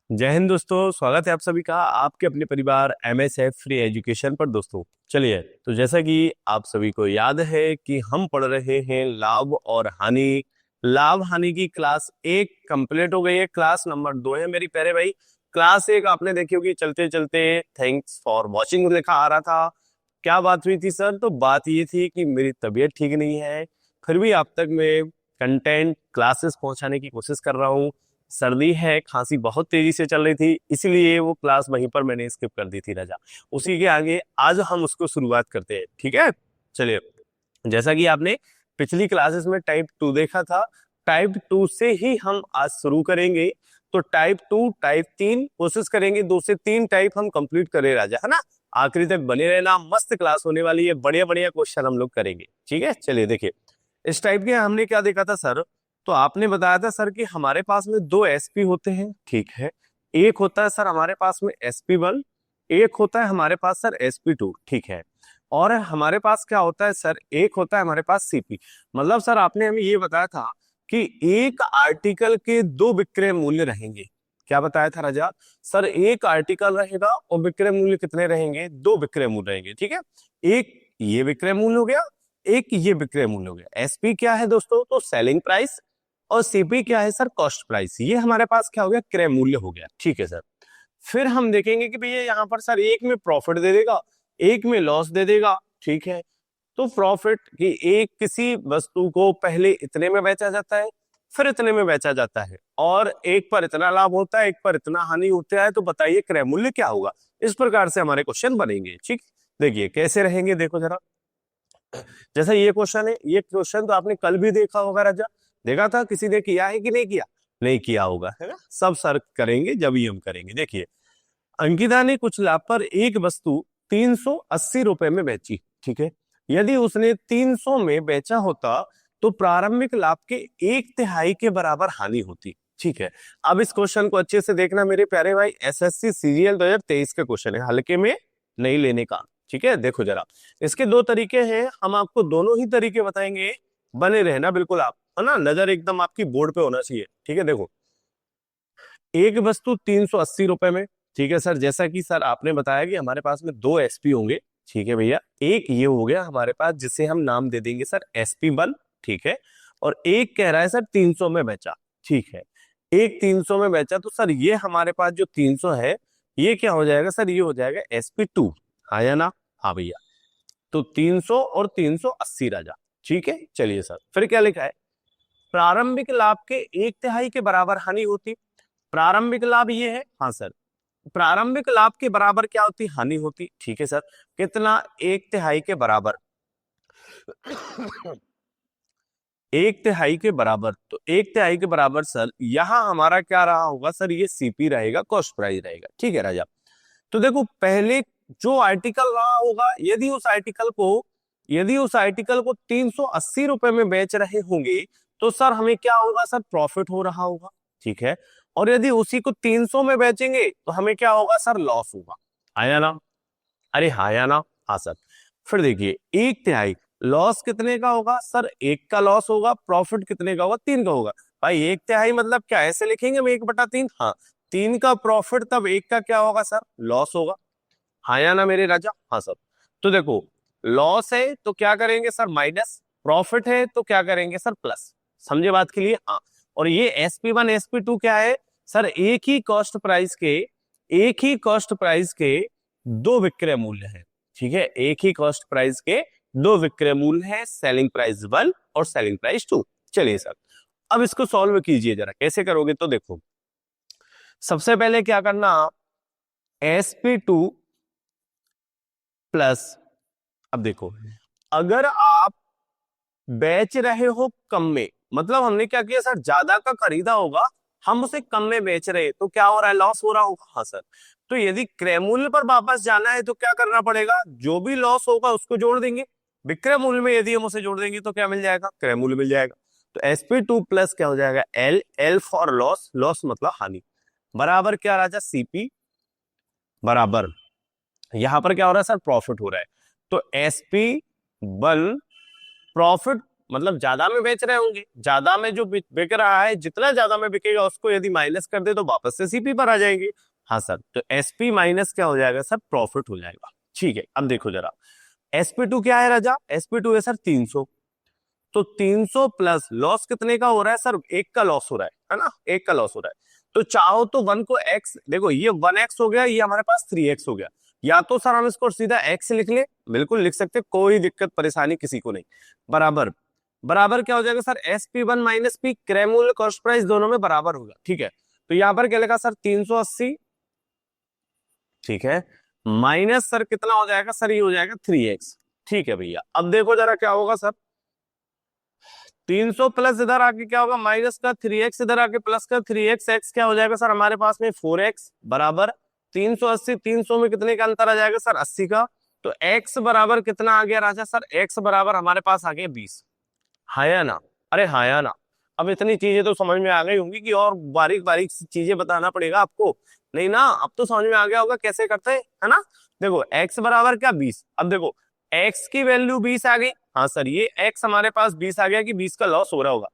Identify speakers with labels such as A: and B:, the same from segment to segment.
A: जय हिंद दोस्तों, स्वागत है आप सभी का आपके अपने परिवार MSF फ्री एजुकेशन पर। दोस्तों चलिए, तो जैसा कि आप सभी को याद है कि हम पढ़ रहे हैं लाभ और हानि। लाभ हानि की क्लास 1 कंप्लीट हो गई है, क्लास नंबर 2 है मेरी प्यारे भाई। क्लास 1 आपने देखी होगी। चलते चलते थैंक्स फॉर वॉचिंग लिखा आ रहा था। क्या बात हुई थी सर? तो बात ये थी कि मेरी तबीयत ठीक नहीं है, फिर भी आप तक मैं कंटेंट क्लासेस पहुंचाने की कोशिश कर रहा हूँ। सर्दी है, खांसी बहुत तेजी से चल रही थी, इसलिए वो क्लास वहीं पर मैंने स्किप कर दी थी राजा। उसी के आगे आज हम उसको शुरुआत करते हैं, ठीक है। चलिए, जैसा कि आपने पिछली क्लासेस में टाइप 2 देखा था, टाइप 2 से ही हम आज शुरू करेंगे। तो टाइप 2 टाइप 3 कोशिश करेंगे 2 से 3 टाइप हम कंप्लीट करें राजा, है ना। आखिरी तक बने रहना, मस्त क्लास होने वाली है, बढ़िया बढ़िया क्वेश्चन हम लोग करेंगे, ठीक है। चलिए देखिए, इस टाइप के हमने क्या देखा था सर? तो आपने बताया था सर कि हमारे पास में दो एसपी होते हैं, ठीक है। एक होता है सर हमारे पास में SP1, एक होता है हमारे पास सर SP2, ठीक है। और हमारे पास क्या होता है सर? एक होता है हमारे पास CP। मतलब सर आपने हमें ये बताया था कि एक आर्टिकल के दो विक्रय मूल्य रहेंगे। क्या बताया था राजा? सर एक आर्टिकल रहेगा और विक्रय मूल्य कितने रहेंगे? दो विक्रय मूल्य रहेंगे, ठीक है। एक ये विक्रय मूल्य हो गया, एक ये विक्रय मूल्य हो गया। SP क्या है दोस्तों? तो सेलिंग प्राइस। और CP क्या है सर? Cost price. ये हमारे पास क्या हो गया? क्रय मूल्य हो गया, ठीक है सर। फिर हम देखेंगे कि भैया यहाँ पर सर एक में प्रॉफिट दे देगा, एक में लॉस दे देगा, ठीक है। तो प्रॉफिट की एक किसी वस्तु को पहले इतने में बेचा जाता है, फिर इतने में बेचा जाता है, और एक पर इतना लाभ होता है, एक पर इतना हानि होता है। तो बताइए क्रय मूल्य क्या होगा? इस प्रकार से हमारे क्वेश्चन बनेंगे, ठीक। देखिए कैसे रहेंगे, देखो जरा। जैसा ये क्वेश्चन है, ये क्वेश्चन तो आपने कल भी देखा होगा राजा। देखा था? किसी ने किया है कि नहीं किया? नहीं किया होगा, है ना। सब सर करेंगे जब ही हम करेंगे। देखिए, अंकिता ने कुछ लाभ पर एक वस्तु 380 रुपए में बेची, ठीक है। यदि उसने 300 में बेचा होता तो प्रारंभिक लाभ के एक तिहाई के बराबर हानि होती, ठीक है। अब इस क्वेश्चन को अच्छे से देखना मेरे प्यारे भाई, SSC CGL 2023 का क्वेश्चन है, हल्के में नहीं लेने का, ठीक है। देखो जरा, इसके दो तरीके हैं, हम आपको दोनों ही तरीके बताएंगे। बने रहना बिल्कुल आप, है ना। नजर एकदम आपकी बोर्ड पे होना चाहिए, ठीक है। देखो, एक वस्तु 380 रुपए में, ठीक है सर। जैसा कि सर आपने बताया कि हमारे पास में दो SP होंगे, ठीक है भैया। एक ये हो गया हमारे पास, जिसे हम नाम दे देंगे सर SP1, ठीक है। और एक कह रहा है सर 300 में बेचा, ठीक है। एक 300 में बेचा, तो सर ये हमारे पास जो 300 है, ये क्या हो जाएगा सर? ये हो जाएगा SP2, हाँ या ना? हाँ भैया। तो 300 और 380 राजा, ठीक है। चलिए सर, फिर क्या लिखा है? प्रारंभिक लाभ के एक तिहाई के बराबर हानि होती। प्रारंभिक लाभ ये है, हाँ सर। प्रारंभिक लाभ के बराबर क्या होती? हानि होती, ठीक है सर। कितना? एक तिहाई के बराबर। एक तिहाई के बराबर, तो एक तिहाई के बराबर सर यहां हमारा क्या रहा होगा सर? ये CP रहेगा, कॉस्ट प्राइस रहेगा, ठीक है राजा। तो देखो, पहले जो आर्टिकल रहा होगा, यदि उस आर्टिकल को 380 रुपए में बेच रहे होंगे, तो सर हमें क्या होगा सर? प्रॉफिट हो रहा होगा, ठीक है। और यदि उसी को 300 में बेचेंगे तो हमें क्या होगा सर? लॉस होगा, आया ना? अरे हाँ या ना? हाँ सर। फिर देखिए, एक तिहाई, लॉस कितने का होगा सर? एक का लॉस होगा। प्रॉफिट कितने का होगा? 3 का होगा। भाई एक तिहाई मतलब क्या, ऐसे लिखेंगे हम 1/3? हाँ, 3 का प्रॉफिट, तब एक का क्या होगा सर? लॉस होगा, हाँ या ना मेरे राजा? हाँ सर। तो देखो, लॉस है तो क्या करेंगे सर? माइनस। प्रॉफिट है तो क्या करेंगे सर? प्लस। समझे बात के लिए? हाँ। और ये SP1 SP2 क्या है सर? एक ही कॉस्ट प्राइस के दो विक्रय मूल्य है, ठीक है। एक ही कॉस्ट प्राइस के दो विक्रय मूल्य है, सेलिंग प्राइस 1 और सेलिंग प्राइस 2। चलिए सर, अब इसको सॉल्व कीजिए जरा। कैसे करोगे? तो देखो, सबसे पहले क्या करना, SP2 प्लस। अब देखो, अगर आप बेच रहे हो कम में, मतलब हमने क्या किया सर? ज्यादा का खरीदा होगा, हम उसे कम में बेच रहे, तो क्या हो रहा है? लॉस हो रहा होगा, हाँ सर। तो यदि क्रय मूल्य पर वापस जाना है तो क्या करना पड़ेगा? जो भी लॉस होगा उसको जोड़ देंगे। विक्रय मूल्य में यदि हम उसे जोड़ देंगे तो क्या मिल जाएगा? क्रय मूल्य मिल जाएगा। तो SP2 प्लस क्या हो जाएगा? L फॉर लॉस, लॉस मतलब हानि, बराबर क्या राजा? CP बराबर, यहां पर क्या हो रहा है सर? प्रॉफिट हो रहा है। तो SP1 प्रॉफिट मतलब ज्यादा में बेच रहे होंगे, ज्यादा में जो बिक रहा है, जितना ज्यादा में बिकेगा उसको यदि माइनस कर दे तो वापस से सीपी पर आ जाएगी। हाँ सर, तो एसपी माइनस क्या हो जाएगा सर, प्रॉफिट हो जाएगा। ठीक है, अब देखो जरा, एसपी2 क्या है राजा, एसपी2 है सर 300। तो 300 प्लस लॉस कितने का हो रहा है सर, एक का लॉस हो रहा है ना, एक का लॉस हो रहा है। तो चाहो तो वन को एक्स, देखो ये 1x हो गया, ये हमारे पास 3x हो गया। या तो सर हम इसको सीधा x लिख ले, बिल्कुल लिख सकते, कोई दिक्कत परेशानी किसी को नहीं। बराबर बराबर क्या हो जाएगा सर, SP1 माइनस पी, क्रय मूल्य कॉस्ट प्राइस दोनों में बराबर होगा। ठीक है, तो यहाँ पर क्या लिखा सर 380। ठीक है, माइनस सर कितना हो जाएगा सर, ये हो जाएगा 3x। ठीक है भैया, अब देखो जरा क्या होगा सर, 300 प्लस इधर आके क्या होगा, माइनस का 3x, इधर आके प्लस का 3x, x क्या हो जाएगा सर हमारे पास में 4x, बराबर 380, 300 में कितने का अंतर आ जाएगा सर 80 का। तो x बराबर कितना आ गया राजा सर, x बराबर हमारे पास आ गया 20। हाँ या ना, अरे हाँ या ना। अब इतनी चीजें तो समझ में आ गई होंगी कि और बारीक बारीक चीजें बताना पड़ेगा आपको, नहीं ना, अब तो समझ में आ गया होगा कैसे करते हैं, है ना। देखो x बराबर क्या 20, अब देखो x की वैल्यू 20 आ गई। हाँ सर, ये x हमारे पास 20 आ गया कि 20 का लॉस हो रहा होगा।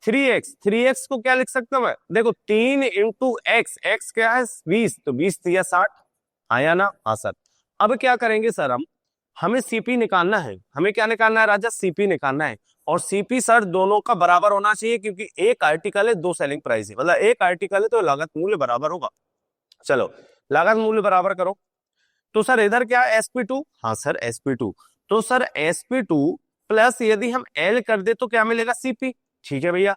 A: 3x को क्या लिख सकता हूं मैं, देखो 3 इंटू एक्स क्या है 20, तो 20 दिया 60। आया ना, हाँ सर। अब क्या करेंगे सर हम, हमें सीपी निकालना है, हमें क्या निकालना है राजा, सीपी निकालना है। और सीपी सर दोनों का बराबर होना चाहिए, क्योंकि एक आर्टिकल है, दो सेलिंग प्राइस है, मतलब एक आर्टिकल है तो लागत मूल्य बराबर होगा। चलो, लागत मूल्य बराबर करो। तो सर इधर क्या है SP2, हाँ सर SP2। तो सर SP2 प्लस यदि हम L कर दे तो क्या मिलेगा CP। ठीक है भैया,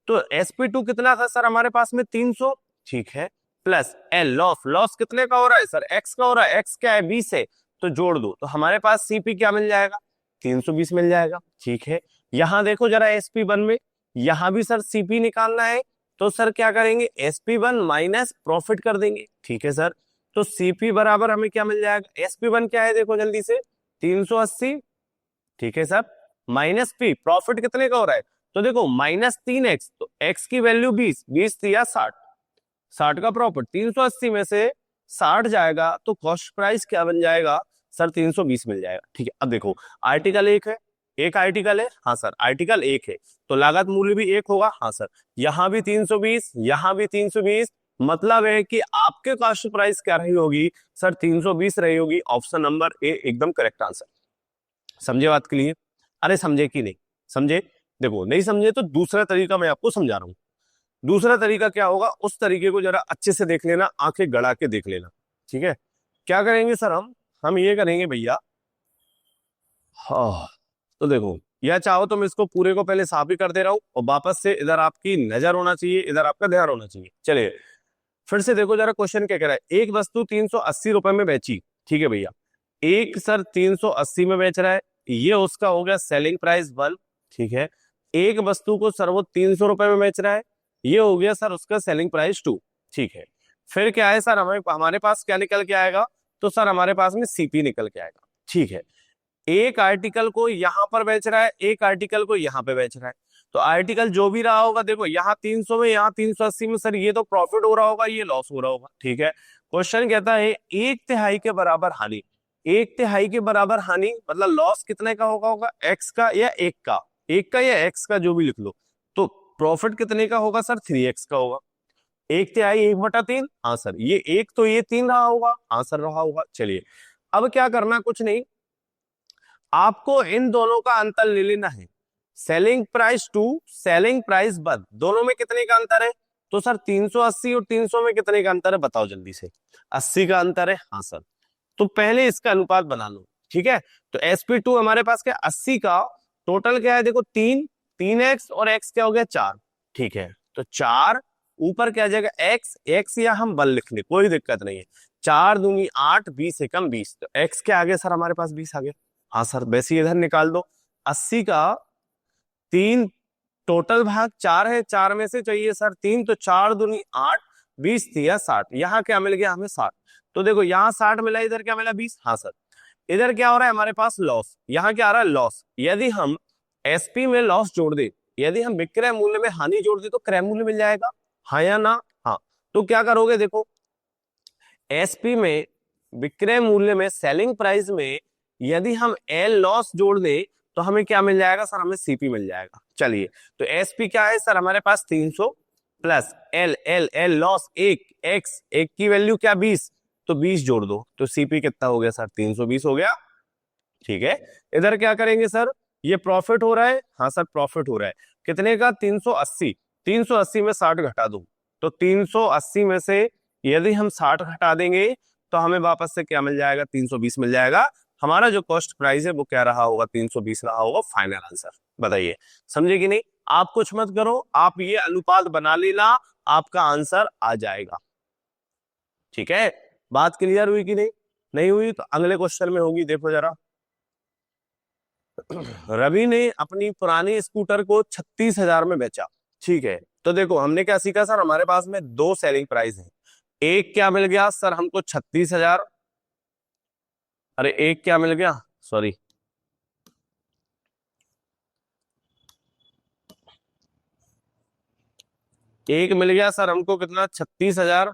A: तो SP2 कितना था सर हमारे पास में 300। ठीक है, प्लस L लॉस, लॉस कितने का हो रहा है सर, x का हो रहा है, x क्या है 20 है, तो जोड़ दो तो हमारे पास CP क्या मिल जाएगा, 320 मिल जाएगा। ठीक है, यहां देखो जरा SP1 में, यहां भी सर CP निकालना है, तो सर क्या करेंगे SP1 माइनस प्रॉफिट कर देंगे। ठीक है सर, तो सीपी बराबर हमें क्या मिल जाएगा, SP1 क्या है देखो जल्दी से 380। ठीक है सर, माइनस पी, प्रॉफिट कितने का हो रहा है, तो देखो -3x, तो x की वैल्यू 20, 20 दिया 60, 60 का प्रॉफिट, 380 में से 60 जाएगा तो कॉस्ट प्राइस क्या बन जाएगा सर, 320 मिल जाएगा। ठीक है, अब देखो आर्टिकल एक है, एक आर्टिकल है, हाँ सर आर्टिकल एक है, तो लागत मूल्य भी एक होगा। हाँ सर, यहां भी 320, यहां भी 320, मतलब है कि आपके कॉस्ट प्राइस क्या रही होगी सर, 320 रही होगी। ऑप्शन नंबर ए एकदम करेक्ट आंसर। समझे बात के लिए, अरे समझे कि नहीं समझे, देखो नहीं समझे तो दूसरा तरीका मैं आपको समझा रहा हूं। दूसरा तरीका क्या होगा, उस तरीके को जरा अच्छे से देख लेना, आंखें गड़ा के देख लेना। ठीक है, क्या करेंगे सर हम ये करेंगे भैया, हाँ, तो देखो या चाहो तो मैं इसको पूरे को पहले साफ ही कर दे रहा हूं, और वापस से इधर आपकी नजर होना चाहिए, इधर आपका ध्यान होना चाहिए। चलिए फिर से देखो जरा, क्वेश्चन क्या कह रहा है, एक वस्तु 380 रुपए में बेची। ठीक है भैया, एक सर 380 में बेच रहा है, ये उसका हो गया सेलिंग प्राइस 1। ठीक है, एक वस्तु को सर वो 300 रुपए में बेच रहा है, ये हो गया सर उसका सेलिंग प्राइस 2। ठीक है, फिर क्या है सर, हमारे पास क्या निकल के आएगा, तो सर हमारे पास में सीपी निकल के आएगा। ठीक है, एक आर्टिकल को यहां पर बेच रहा है, एक आर्टिकल को यहां पे बेच रहा है, तो आर्टिकल जो भी रहा होगा, देखो यहाँ 300 में, यहाँ 380 में, सर ये तो प्रॉफिट हो रहा होगा, ये लॉस हो रहा होगा। ठीक है, क्वेश्चन कहता है एक तिहाई के बराबर हानि, एक तिहाई के बराबर हानि मतलब लॉस कितने का होगा एक्स का या एक का, एक का या एक्स का जो भी लिख लो, तो प्रॉफिट कितने का होगा सर 3x का होगा। एक तिहाई 1/3, हाँ सर, ये एक तो ये 3 रहा होगा, हाँ सर रहा होगा। चलिए अब क्या करना, कुछ नहीं, आपको इन दोनों का अंतर ले लेना है, सेलिंग प्राइस 2, सेलिंग प्राइस 1, दोनों में कितने का अंतर है, तो सर 380 और 300 में कितने का अंतर है बताओ जल्दी से, 80 का अंतर है। हाँ सर, तो पहले इसका अनुपात बना लो। ठीक है, तो SP2 हमारे पास क्या 80 का टोटल क्या है, देखो 3x और x क्या हो गया 4। ठीक है, तो 4 ऊपर क्या आ जाएगा x या हम बल लिख ले, कोई दिक्कत नहीं है, 4 दूनी 8, 20 एकम 20, तो x के आगे सर हमारे पास 20 आ गया। हाँ सर, वैसे इधर निकाल दो, 80 का 3, टोटल भाग 4 है, 4 में से चाहिए सर 3, तो 4 दूनी 8, 20 दिया 60, यहाँ क्या मिल गया हमें 60। तो देखो यहाँ 60 मिला, इधर क्या मिला 20। हाँ सर, इधर क्या हो रहा है हमारे पास लॉस, यहाँ क्या आ रहा है लॉस, यदि हम एसपी में लॉस जोड़ दे, यदि हम विक्रय मूल्य में हानि जोड़ दे तो क्रय मूल्य मिल जाएगा। हाँ या ना, हाँ, तो क्या करोगे, देखो एसपी में विक्रय मूल्य में सेलिंग प्राइस में यदि हम एल लॉस जोड़ दें तो हमें क्या मिल जाएगा सर, हमें सीपी मिल जाएगा। चलिए, तो एसपी क्या है सर, हमारे पास 300 plus L L L loss एक एक्स, एक की वैल्यू क्या 20, तो 20 जोड़ दो, तो सीपी कितना हो गया सर, 320 हो गया। ठीक है, इधर क्या करेंगे सर, ये प्रॉफिट हो रहा है, हाँ सर प्रॉफिट हो रहा है, कितने का 380, 380 में 60 घटा दो, तो 380 में से यदि हम 60 घटा देंगे तो हमें वापस से क्या मिल जाएगा, 320 मिल जाएगा। हमारा जो कॉस्ट प्राइस है वो क्या रहा होगा, 320 रहा होगा फाइनल आंसर। बताइए, समझे कि नहीं? आप कुछ मत करो, आप ये अनुपात बना लेना, आपका आंसर आ जाएगा। ठीक है, बात क्लियर हुई कि नहीं? नहीं हुई तो अगले क्वेश्चन में होगी, देखो जरा। रवि ने अपनी पुरानी स्कूटर को 36,000 में बेचा। ठीक है, तो देखो हमने क्या सीखा सर, हमारे पास में दो सेलिंग प्राइस है, एक क्या मिल गया सर हमको 36,000, अरे एक क्या मिल गया, सॉरी, एक मिल गया सर हमको कितना, 36,000।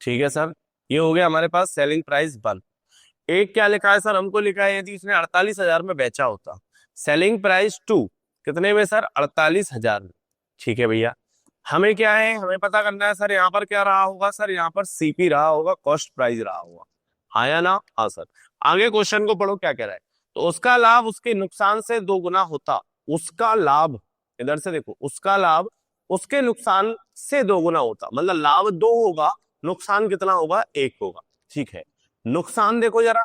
A: ठीक है सर, ये हो गया हमारे पास सेलिंग प्राइस 1। एक क्या लिखा है सर, हमको लिखा है यदि इसने 48,000 में बेचा होता, सेलिंग प्राइस 2 कितने में सर, 48,000 में। ठीक है भैया, हमें क्या है, हमें पता करना है सर, यहाँ पर क्या रहा होगा सर, यहाँ पर सीपी रहा होगा, कॉस्ट प्राइस रहा होगा, हाँ या ना? हाँ सर। आगे क्वेश्चन को पढ़ो क्या कह रहा है, तो उसका लाभ उसके नुकसान से 2 गुना होता, उसका लाभ, इधर से देखो, उसका लाभ उसके नुकसान से 2 गुना होता, मतलब लाभ 2 होगा, नुकसान कितना होगा, 1 होगा। ठीक है, नुकसान देखो जरा,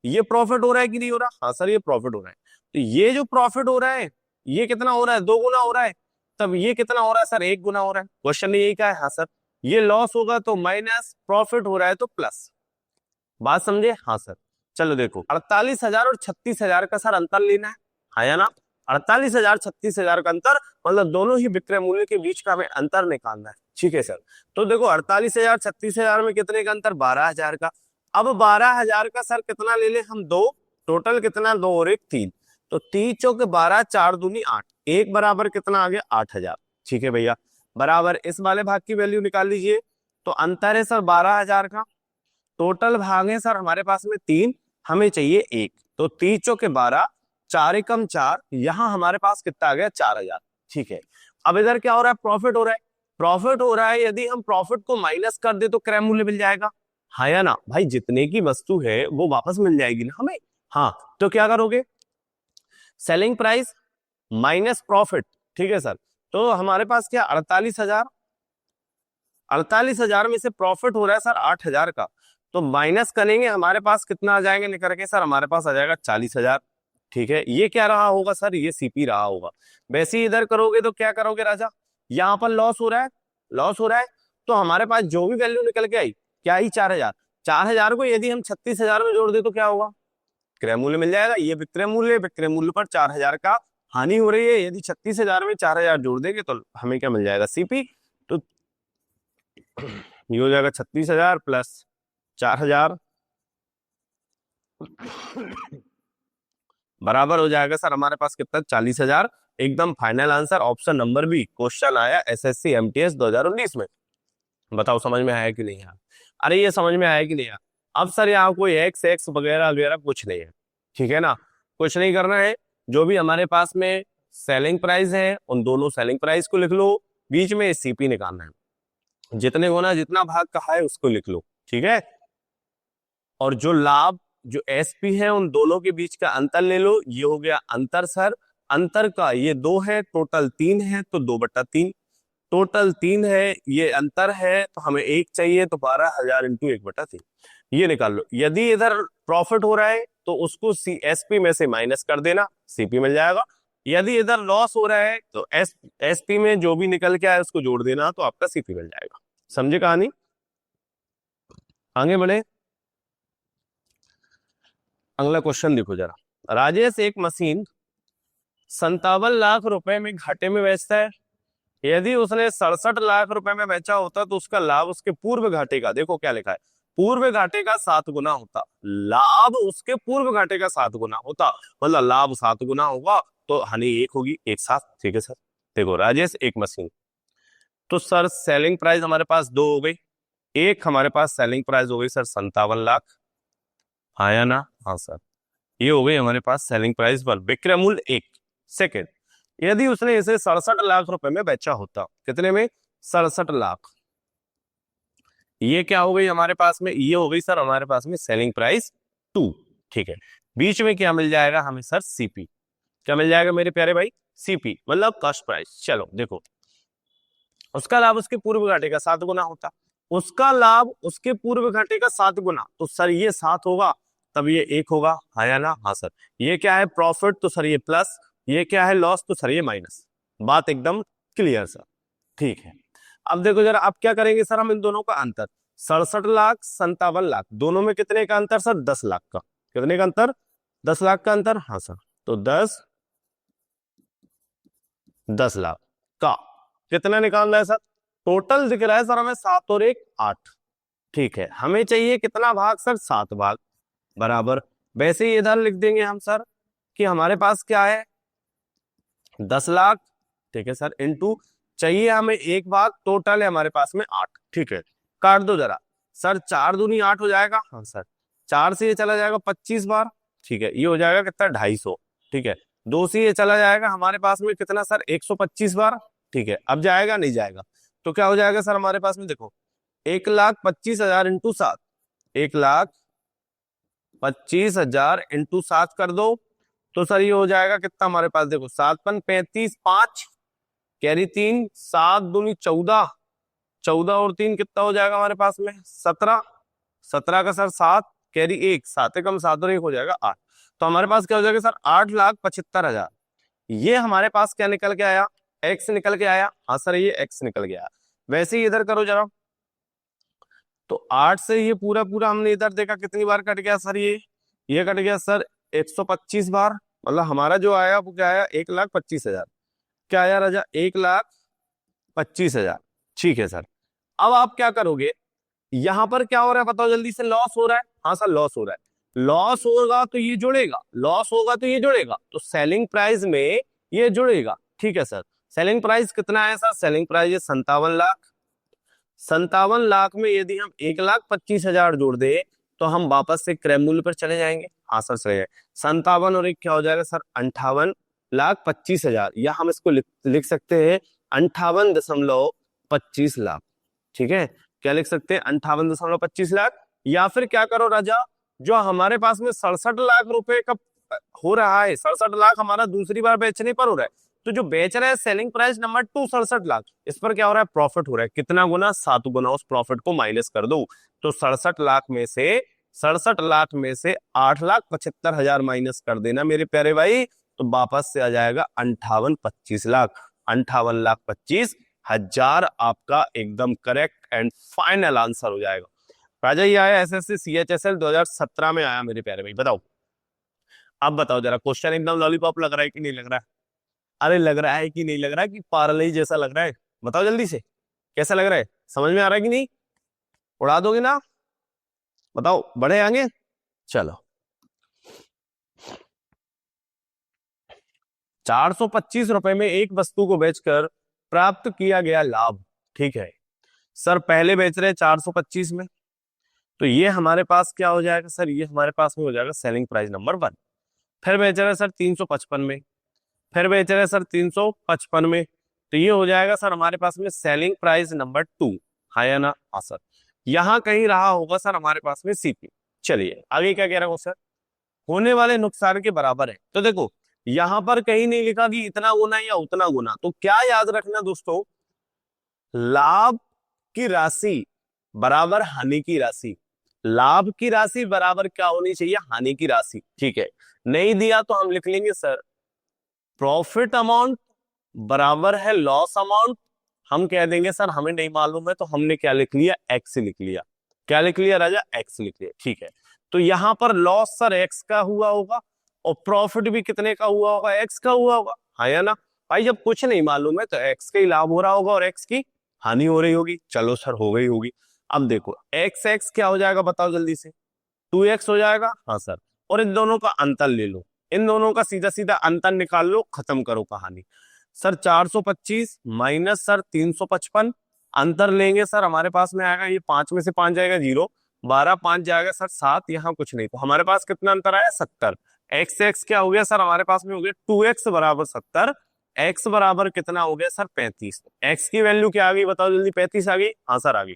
A: ये प्रॉफिट हो रहा है कि नहीं हो रहा, हाँ सर ये प्रॉफिट हो रहा है, तो ये जो प्रॉफिट हो रहा है ये कितना हो रहा है, 2 गुना हो रहा है, तब ये कितना हो रहा है सर, 1 गुना हो रहा है। क्वेश्चन ने यही कहा है, हाँ सर, ये लॉस होगा तो माइनस, प्रॉफिट हो रहा है तो प्लस। बात समझे? हाँ सर। चलो देखो, 48,000 और 36,000 का सर अंतर लेना है या ना? 48,000 36,000 का अंतर, मतलब दोनों ही विक्रय मूल्य के बीच का हमें अंतर निकालना है। ठीक है सर, तो देखो 48,000 36,000 में कितने का अंतर, 12,000 का। अब 12,000 का सर कितना ले ले हम, दो, टोटल कितना, 2 और 1 3, तो 3 चौके 12, 4 दूनी 8, एक बराबर कितना आ गया, 8,000। ठीक है भैया, बराबर इस वाले भाग की वैल्यू निकाल लीजिए, तो अंतर है सर 12,000 का, टोटल भाग है सर हमारे पास में 3, हमें चाहिए 1, तो 3 चौके 12, 4 एकम 4, यहां हमारे पास कितना आ गया, 4,000। ठीक है, अब इधर क्या हो रहा है, प्रॉफिट हो रहा है, प्रॉफिट हो रहा है, यदि हम प्रॉफिट को माइनस कर दे तो क्रय मूल्य मिल जाएगा, हाँ या ना भाई, जितने की वस्तु है वो वापस मिल जाएगी ना हमें। हाँ, तो क्या करोगे, सेलिंग प्राइस माइनस प्रॉफिट। ठीक है सर, तो हमारे पास क्या, 48,000, 48,000 में से प्रॉफिट हो रहा है सर 8,000 का, तो माइनस करेंगे, हमारे पास कितना आ जाएगा निकल के सर, हमारे पास आ जाएगा 40,000। ठीक है, ये क्या रहा होगा सर, ये सीपी रहा होगा। वैसे ही इधर करोगे तो क्या करोगे राजा, यहाँ पर लॉस हो रहा है, लॉस हो रहा है, तो हमारे पास जो भी वैल्यू निकल के आई, क्या ही 4,000, 4,000 को यदि हम 36,000 में जोड़ दे तो क्या होगा, क्रय मूल्य मिल जाएगा। ये विक्रय मूल्य, विक्रय मूल्य पर 4,000 का हानि हो रही है, यदि 36,000 में 4,000 जोड़ देंगे तो हमें क्या मिल जाएगा, सीपी। तो ये हो जाएगा 36,000 प्लस 4,000 बराबर हो जाएगा सर हमारे पास कितना, 40,000। एकदम final answer option number B, question आया एसएससी एमटीएस 2019 में। बताओ समझ में आया कि नहीं आया? अरे ये समझ में आया कि नहीं आया? अब सर यहाँ कोई एक्स एक्स वगैरह वगैरह कुछ नहीं है, ठीक है ना, कुछ नहीं करना है, जो भी हमारे पास में सेलिंग प्राइस है उन दोनों सेलिंग प्राइस को लिख लो, बीच में सीपी निकालना है, जितने गुना जितना भाग कहा है उसको लिख लो। ठीक है, और जो लाभ जो एसपी है उन दोनों के बीच का अंतर ले लो, ये हो गया अंतर सर, अंतर का ये 2 है, टोटल 3 है, तो 2/3, टोटल 3 है, ये अंतर है, तो हमें 1 चाहिए, तो 12,000 इंटू 1/3 ये निकाल लो। यदि इधर प्रॉफिट हो रहा है तो उसको एसपी में से माइनस कर देना, सीपी मिल जाएगा। यदि इधर लॉस हो रहा है तो एसपी में जो भी निकल के आए उसको जोड़ देना, तो आपका सीपी मिल जाएगा। समझे कहानी? आगे बढ़े, अगला क्वेश्चन देखो जरा। राजेश एक मशीन 57 लाख रुपए में घाटे में बेचता है, यदि उसने 67 लाख रुपए में बेचा होता तो उसका लाभ उसके पूर्व घाटे का, देखो क्या लिखा है, पूर्व घाटे का 7 गुना होता, लाभ उसके पूर्व घाटे का 7 गुना होता, मतलब लाभ 7 गुना होगा तो हानि 1 होगी, एक साथ। ठीक है सर, देखो राजेश एक मशीन, तो सर सेलिंग प्राइस हमारे पास 2 हो गई, एक हमारे पास सेलिंग प्राइस हो गई सर 57 लाख, हाँ या ना? हाँ सर। ये हो गई हमारे पास सेलिंग प्राइस 1, विक्रय मूल्य 1। सेकेंड, यदि उसने इसे 67 लाख रुपए में बेचा होता, कितने में? 67 लाख। ये क्या हो गई हमारे पास में? ये हो गई सर हमारे पास में सेलिंग प्राइस 2। ठीक है, बीच में क्या मिल जाएगा हमें सर? सीपी। क्या मिल जाएगा मेरे प्यारे भाई? सीपी मतलब कॉस्ट प्राइस। चलो देखो, उसका लाभ उसके पूर्व घाटे का 7 गुना होता, उसका लाभ उसके पूर्व घाटे का 7 गुना, तो सर ये 7 होगा तब ये 1 होगा, हाँ या ना? हाँ सर। ये क्या है? प्रॉफिट, तो सर ये प्लस। ये क्या है? लॉस, तो सर ये माइनस। बात एकदम क्लियर सर। ठीक है, अब देखो जरा, आप क्या करेंगे सर? हम इन दोनों का अंतर, 67 लाख 57 लाख, दोनों में कितने का अंतर सर? 10 लाख का। कितने का अंतर? 10 लाख का अंतर। हाँ सर, तो 10 लाख का कितना निकालना है सर? टोटल दिख रहा है सर हमें 7 और 1 8। ठीक है, हमें चाहिए कितना भाग सर? 7 भाग, बराबर। वैसे ही इधर लिख देंगे हम सर कि हमारे पास क्या है? 10 लाख। ठीक है सर, इनटू चाहिए हमें 1 भाग, टोटल है हमारे पास में 8। ठीक है, काट दो जरा सर, 4 दूनी 8 हो जाएगा। हाँ सर, 4 से ये चला जाएगा 25 बार। ठीक है, ये हो जाएगा कितना? 250। ठीक है, 2 से ये चला जाएगा हमारे पास में कितना सर? 125 बार। ठीक है, अब जाएगा नहीं जाएगा, तो क्या हो जाएगा सर हमारे पास में? देखो, 1,25,000 इंटू 7, 1,25,000 इंटू 7 कर दो, तो सर ये हो जाएगा कितना हमारे पास? देखो, 7 पन 35, 5 कैरी 3, 7 दूनी 14, 14 और 3 कितना हो जाएगा हमारे पास में? 17, 17 का सर 7 कैरी 1, 7 कम 7 और 1 हो जाएगा 8। तो हमारे पास क्या हो जाएगा सर? 8,75,000। ये हमारे पास क्या निकल के आया? एक्स निकल के आया। हाँ सर, ये एक्स निकल गया। वैसे ही इधर करो जरा, तो 8 से ये पूरा पूरा हमने इधर देखा कितनी बार कट गया सर? ये कट गया सर 125 बार। मतलब हमारा जो आया वो क्या आया? 1,25,000। क्या आया राजा? 1,25,000। ठीक है सर, अब आप क्या करोगे? यहां पर क्या हो रहा है बताओ जल्दी से? लॉस हो रहा है। हाँ सर, लॉस हो रहा है। लॉस होगा तो ये जुड़ेगा, लॉस होगा तो ये जुड़ेगा, तो सेलिंग प्राइस में ये जुड़ेगा। ठीक है सर, सेलिंग प्राइस कितना है सर? सेलिंग प्राइस है 57 लाख। 57 लाख में यदि हम 1,25,000 जोड़ दे, तो हम वापस से क्रय मूल्य पर चले जाएंगे। हाँ सर, सही है। 57 और एक क्या हो जाएगा सर? 58,25,000, या हम इसको लिख सकते हैं 58,25 लाख। ठीक है, क्या लिख सकते हैं? 58,25 लाख। या फिर क्या करो राजा, जो हमारे पास में 67 लाख रुपए का हो रहा है, 67 लाख हमारा दूसरी बार बेचने पर हो रहा है, तो जो बेच रहा है सेलिंग प्राइस नंबर 2 67 लाख, इस पर क्या हो रहा है? प्रॉफिट हो रहा है। कितना गुना? 7 गुना। उस प्रॉफिट को माइनस कर दो, तो 67 लाख में से 8,75,000 माइनस कर देना मेरे प्यारे भाई, तो वापस से आ जाएगा 58,25 लाख। 58,25,000 आपका एकदम करेक्ट एंड फाइनल आंसर हो जाएगा। राजा, ये आया एसएससी सीएचएसएल 2017 में आया मेरे प्यारे भाई। बताओ, अब बताओ जरा, क्वेश्चन एकदम लॉलीपॉप लग रहा है कि नहीं लग रहा है? अरे लग रहा है कि नहीं लग रहा है कि पार्ले जैसा लग रहा है? बताओ जल्दी से, कैसा लग रहा है? समझ में आ रहा है कि नहीं? उड़ा दोगे ना? बताओ, बढ़े आगे। चलो, 425 रुपए में एक वस्तु को बेचकर प्राप्त किया गया लाभ। ठीक है सर, पहले बेच रहे हैं 425 में, तो ये हमारे पास क्या हो जाएगा सर? ये हमारे पास में हो जाएगा सेलिंग प्राइस नंबर 1। फिर बेच रहे हैं सर 355 में, फिर बेच रहे हैं सर 355 में, तो ये हो जाएगा सर हमारे पास में सेलिंग प्राइस नंबर 2। हाँ या ना? हाँ सर, यहां कहीं रहा होगा सर हमारे पास में सीपी। चलिए आगे क्या कह रहा हूं सर? होने वाले नुकसान के बराबर है। तो देखो, यहां पर कहीं नहीं लिखा कि इतना गुना या उतना गुना, तो क्या याद रखना दोस्तों? लाभ की राशि बराबर हानि की राशि। लाभ की राशि बराबर क्या होनी चाहिए? हानि की राशि। ठीक है, नहीं दिया तो हम लिख लेंगे सर प्रॉफिट अमाउंट बराबर है लॉस अमाउंट। हम कह देंगे सर हमें नहीं मालूम है, तो हमने क्या लिख लिया? एक्स लिख लिया। क्या लिख लिया राजा? एक्स लिख लिया। ठीक है, तो यहां पर लॉस सर एक्स का हुआ होगा, और प्रॉफिट भी कितने का हुआ होगा? एक्स का हुआ होगा। हाँ या ना भाई? जब कुछ नहीं मालूम है तो एक्स का ही लाभ हो रहा होगा और एक्स की हानि हो रही होगी। चलो सर, हो गई होगी। अब देखो, एक्स एक्स क्या हो जाएगा बताओ जल्दी से? 2x हो जाएगा। हाँ सर, और इन दोनों का अंतर ले लो, इन दोनों का सीधा सीधा अंतर निकाल लो, खत्म करो कहानी। सर 425 माइनस सर 355, अंतर लेंगे सर हमारे पास में आएगा, ये 5 में से 5 जाएगा 0, 12 5 जाएगा सर 7, यहाँ कुछ नहीं, तो हमारे पास कितना अंतर आया? 70। एक्स एक्स क्या हो गया सर हमारे पास में हो गया 2x बराबर 70, x बराबर कितना हो गया सर 35। x की वैल्यू क्या आ गई बताओ जल्दी, 35 आ गई, हाँ सर आ गई।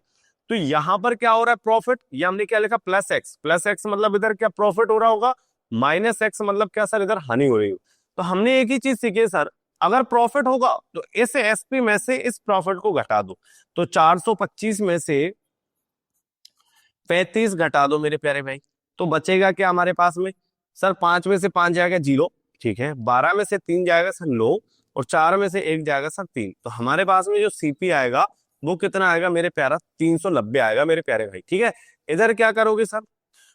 A: तो यहां पर क्या हो रहा है प्रॉफिट, ये हमने क्या लिखा प्लस एक्स, प्लस एक्स मतलब इधर क्या प्रॉफिट हो रहा होगा, माइनस एक्स मतलब क्या सर इधर हानि हो रही हो। तो हमने एक ही चीज सीखी है सर, अगर प्रॉफिट होगा तो इस एसपी में से इस प्रॉफिट को घटा दो। तो 425 में से 35 घटा दो मेरे प्यारे भाई, तो बचेगा क्या हमारे पास में सर, 5 में से 5 जाएगा 0, ठीक है, 12 में से 3 जाएगा सर 9, और 4 में से 1 जाएगा सर 3। तो हमारे पास में जो सीपी आएगा वो कितना आएगा मेरे प्यारा, 390 आएगा मेरे प्यारे भाई, ठीक है। इधर क्या करोगे सर,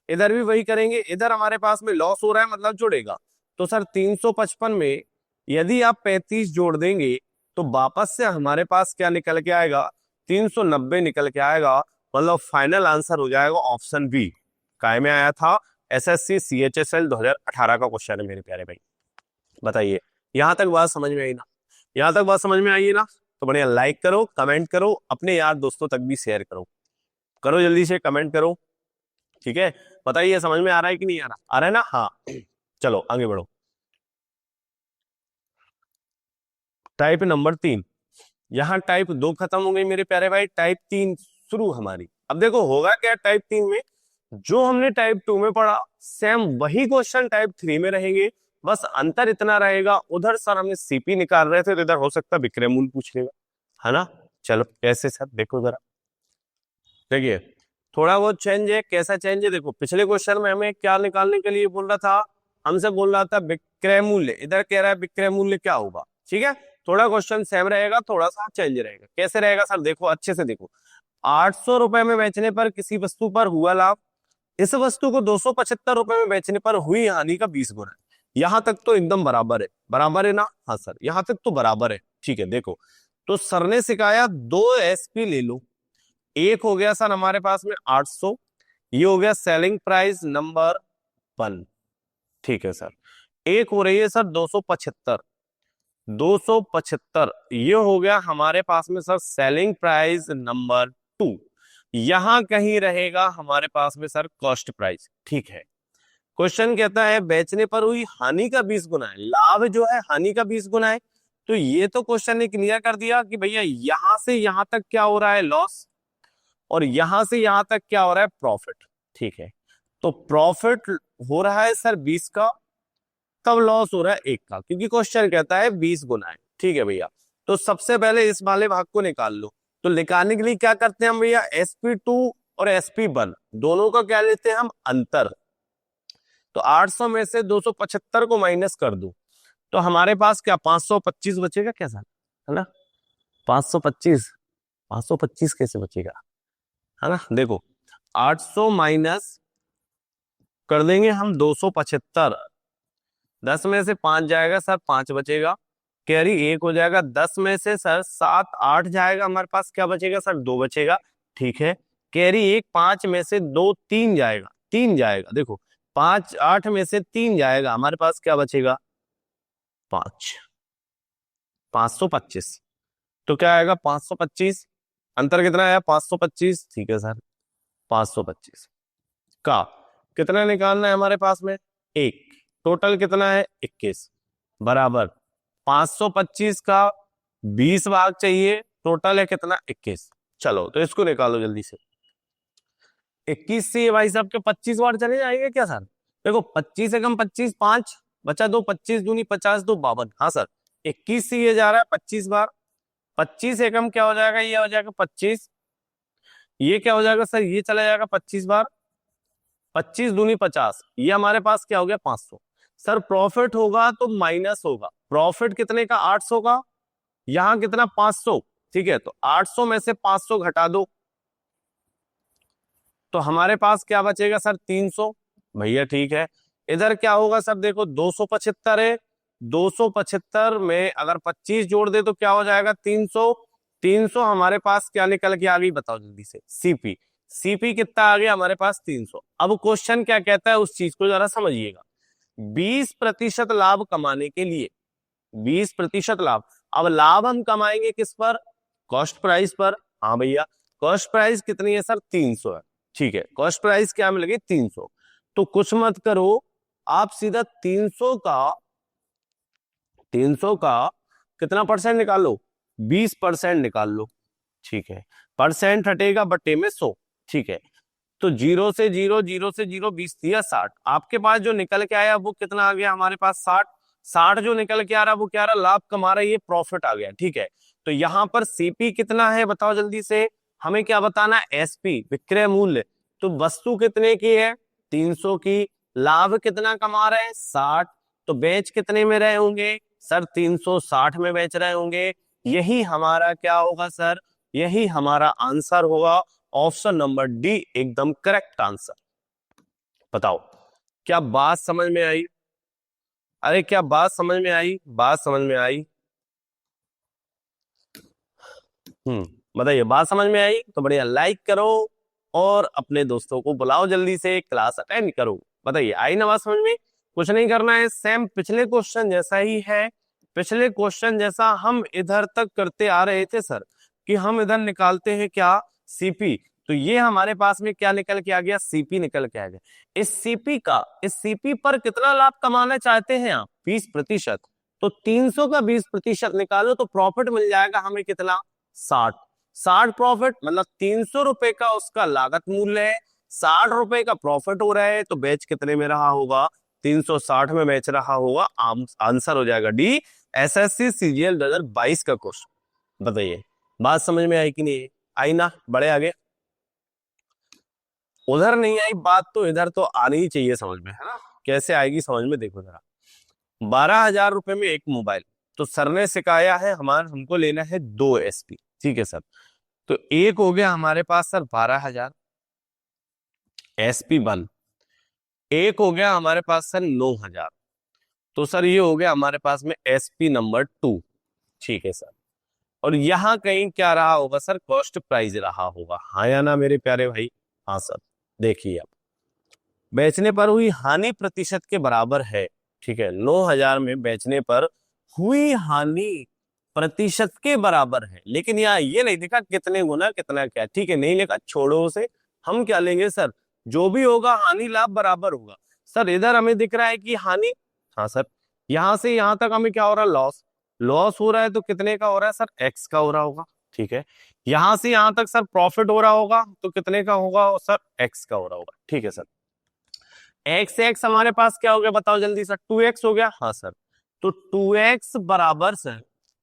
A: इधर भी वही करेंगे, इधर हमारे पास में लॉस हो रहा है मतलब जुड़ेगा। तो सर 355 में यदि आप 35 जोड़ देंगे तो वापस से हमारे पास क्या निकल के आएगा, 390 निकल के आएगा। मतलब फाइनल आंसर हो जाएगा ऑप्शन बी, काय में आया था, एसएससी सीएचएसएल 2018 का क्वेश्चन है मेरे प्यारे भाई। बताइए यहां तक बात समझ में आई ना, यहां तक बात समझ में आई है ना, तो बढ़िया लाइक करो, कमेंट करो, अपने यार दोस्तों तक भी शेयर करो, करो जल्दी से कमेंट करो, ठीक है। बताइए समझ में आ रहा है कि नहीं आ रहा है ना, हाँ चलो आगे बढ़ो। टाइप नंबर 3, यहाँ टाइप 2 खत्म हो गई मेरे प्यारे भाई, टाइप 3 शुरू हमारी। अब देखो होगा क्या टाइप 3 में, जो हमने टाइप 2 में पढ़ा सेम वही क्वेश्चन टाइप 3 में रहेंगे, बस अंतर इतना रहेगा, उधर सर हमने सीपी निकाल रहे थे तो इधर हो सकता है विक्रय मूल्य पूछ लेगा, है ना। चलो कैसे सर देखो जरा, देखिए थोड़ा बहुत चेंज है, कैसा चेंज है देखो, पिछले क्वेश्चन में हमें क्या निकालने के लिए बोल रहा था, हमसे बोल रहा था विक्रय मूल्य, इधर कह रहा है विक्रय मूल्य क्या होगा, ठीक है। थोड़ा क्वेश्चन सेम रहेगा, थोड़ा सा चेंज रहेगा, कैसे रहेगा सर देखो अच्छे से देखो, 800 रुपए में बेचने पर किसी वस्तु पर हुआ लाभ, इस वस्तु को 275 रुपए में बेचने पर हुई हानि का 20 गुना है। यहां तक तो एकदम बराबर है ना, हाँ सर यहां तक तो बराबर है, ठीक है। देखो तो सर ने सिखाया 2 एसपी ले लो, एक हो गया सर हमारे पास में 800, ये हो गया सेलिंग प्राइस नंबर 1, ठीक है सर। एक हो रही है सर 275, 275 ये हो गया हमारे पास में सर सेलिंग प्राइस नंबर 2, यहां कहीं रहेगा हमारे पास में सर कॉस्ट प्राइस, ठीक है। क्वेश्चन कहता है बेचने पर हुई हानि का 20 गुना है, लाभ जो है हानि का 20 गुना है। तो ये तो क्वेश्चन ने क्लियर कर दिया कि भैया यहां से यहां तक क्या हो रहा है लॉस, और यहां से यहां तक क्या हो रहा है प्रॉफिट, ठीक है। तो प्रॉफिट हो रहा है सर 20 का, तब लॉस हो रहा है 1 का, क्योंकि क्वेश्चन कहता है 20 गुना है, ठीक है भैया। तो सबसे पहले इस वाले भाग को निकाल लो, तो निकालने के लिए क्या करते हैं हम भैया, SP2 और SP1 दोनों का क्या लेते हैं हम अंतर। तो 800 में से 275 को माइनस कर दो, तो हमारे पास क्या 525 बचेगा क्या सर, है ना। 525, 525 कैसे बचेगा, है ना। देखो 800 माइनस कर देंगे हम 275, 10 में से 5 जाएगा सर 5 बचेगा, कैरी 1 हो जाएगा, 10 में से सर 7 8 जाएगा, हमारे पास क्या बचेगा सर 2 बचेगा, ठीक है। कैरी 1, 5 में से 2 3 जाएगा, 3 जाएगा, देखो 5 8 में से 3 जाएगा, हमारे पास क्या बचेगा 5, 525। तो क्या आएगा 525, अंतर कितना आया 525, ठीक है सर। 525 का कितना निकालना है हमारे पास में, 1, टोटल कितना है 21, बराबर 525 का 20 भाग चाहिए, टोटल है कितना 21। चलो तो इसको निकालो जल्दी से, 21 से भाई साहब के 25 बार चले जाएंगे क्या सर, देखो 25 एकम 25 5 बचा, 2 25 दूनी 50 2 52, हाँ सर 21 से ये जा रहा है 25 बार, 25 एकम क्या हो जाएगा, ये हो जाएगा 25, ये क्या हो जाएगा सर, ये चला जाएगा 25 बार, 25 दूनी 50, ये हमारे पास क्या हो गया 500। सर प्रॉफिट होगा तो माइनस होगा, प्रॉफिट कितने का 800 का, यहां कितना 500, ठीक है। तो 800 में से 500 घटा दो, तो हमारे पास क्या बचेगा सर 300, भैया ठीक है। इधर क्या होगा सर देखो 275 है, 275 में अगर 25 जोड़ दे तो क्या हो जाएगा 300, 300 हमारे पास क्या निकल के आ गई बताओ जल्दी से, सीपी, सीपी कितना आ गया हमारे पास 300। अब क्वेश्चन क्या कहता है उस चीज को जरा समझिएगा, 20% लाभ कमाने के लिए, 20% लाभ, अब लाभ हम कमाएंगे किस पर, कॉस्ट प्राइस पर, हाँ भैया कॉस्ट प्राइस कितनी है सर 300 है, ठीक है। कॉस्ट प्राइस क्या मिलेगी 300, तो कुछ मत करो आप सीधा 300 का कितना परसेंट निकाल लो, 20% निकाल लो। ठीक है, परसेंट हटेगा बटे में 100। ठीक है, तो 0 से 0, 0 से 0, 20 दिया 60। आपके पास जो निकल के आया वो कितना आ गया हमारे पास 60। 60 जो निकल के आ रहा वो क्या आ रहा, लाभ कमा रहा है, ये प्रॉफिट आ गया। ठीक है, तो यहां पर सीपी कितना है बताओ जल्दी से, हमें क्या बताना, एसपी विक्रय मूल्य। तो वस्तु कितने की है, 300 की, लाभ कितना कमा रहे हैं 60, तो बेच कितने में रहे होंगे सर, 360 में बेच रहे होंगे। यही हमारा क्या होगा सर, यही हमारा आंसर होगा। ऑप्शन नंबर डी एकदम करेक्ट आंसर। बताओ क्या बात समझ में आई, अरे क्या बात समझ में आई, बात समझ में आई। बताइए, बात समझ में आई तो बढ़िया लाइक करो और अपने दोस्तों को बुलाओ, जल्दी से क्लास अटेंड करो। बताइए आई ना बात समझ में, कुछ नहीं करना है, सेम पिछले क्वेश्चन जैसा ही है। पिछले क्वेश्चन जैसा हम इधर तक करते आ रहे थे सर, कि हम इधर निकालते हैं क्या, सीपी। तो ये हमारे पास में क्या निकल के आ गया, सीपी निकल के आ गया। इस सीपी पर कितना लाभ कमाना चाहते हैं आप, 20%। तो 300 का 20% निकालो तो प्रॉफिट मिल जाएगा हमें कितना, 60। 60 प्रॉफिट मतलब 300 रुपए का उसका लागत मूल्य है, 60 रुपए का प्रॉफिट हो रहा है, तो बेच कितने में रहा होगा, 360 में बेच रहा होगा। आंसर हो जाएगा डी, एसएससी सीजीएल 2022 का क्वेश्चन। बताइए बात समझ में आई कि नहीं आई ना, बड़े आगे। उधर नहीं आई बात तो इधर तो आनी ही चाहिए समझ में, है ना। कैसे आएगी समझ में, देखो जरा। 12,000 रुपए में एक मोबाइल, तो सर ने सिखाया है हमको लेना है 2 एसपी। ठीक है सर, तो एक हो गया हमारे पास सर 12,000 SP1, एक हो गया हमारे पास सर 9,000। तो सर ये हो गया हमारे पास में SP नंबर 2। ठीक है सर, और यहां कहीं क्या रहा होगा सर, कॉस्ट प्राइस रहा होगा, हाँ या ना मेरे प्यारे भाई। हाँ सर, देखिए अब बेचने पर हुई हानि प्रतिशत के बराबर है। ठीक है, 9,000 में बेचने पर हुई हानि प्रतिशत के बराबर है, लेकिन यहाँ ये नहीं देखा कितने गुना कितना क्या। ठीक है, नहीं लिखा, छोड़ो उसे। हम क्या लेंगे सर, जो भी होगा हानि लाभ बराबर होगा। सर इधर हमें दिख रहा है कि हानि, हाँ सर, यहां से यहां तक हमें क्या हो रहा है, लॉस। लॉस हो रहा है तो कितने का हो रहा है सर, एक्स का हो रहा होगा। ठीक है, यहां से यहां तक सर प्रॉफिट हो रहा होगा, तो कितने का होगा सर, एक्स का हो रहा होगा। ठीक है सर, एक्स एक्स हमारे पास क्या हो गया बताओ जल्दी सर, 2x हो गया। हाँ सर, तो 2x बराबर सर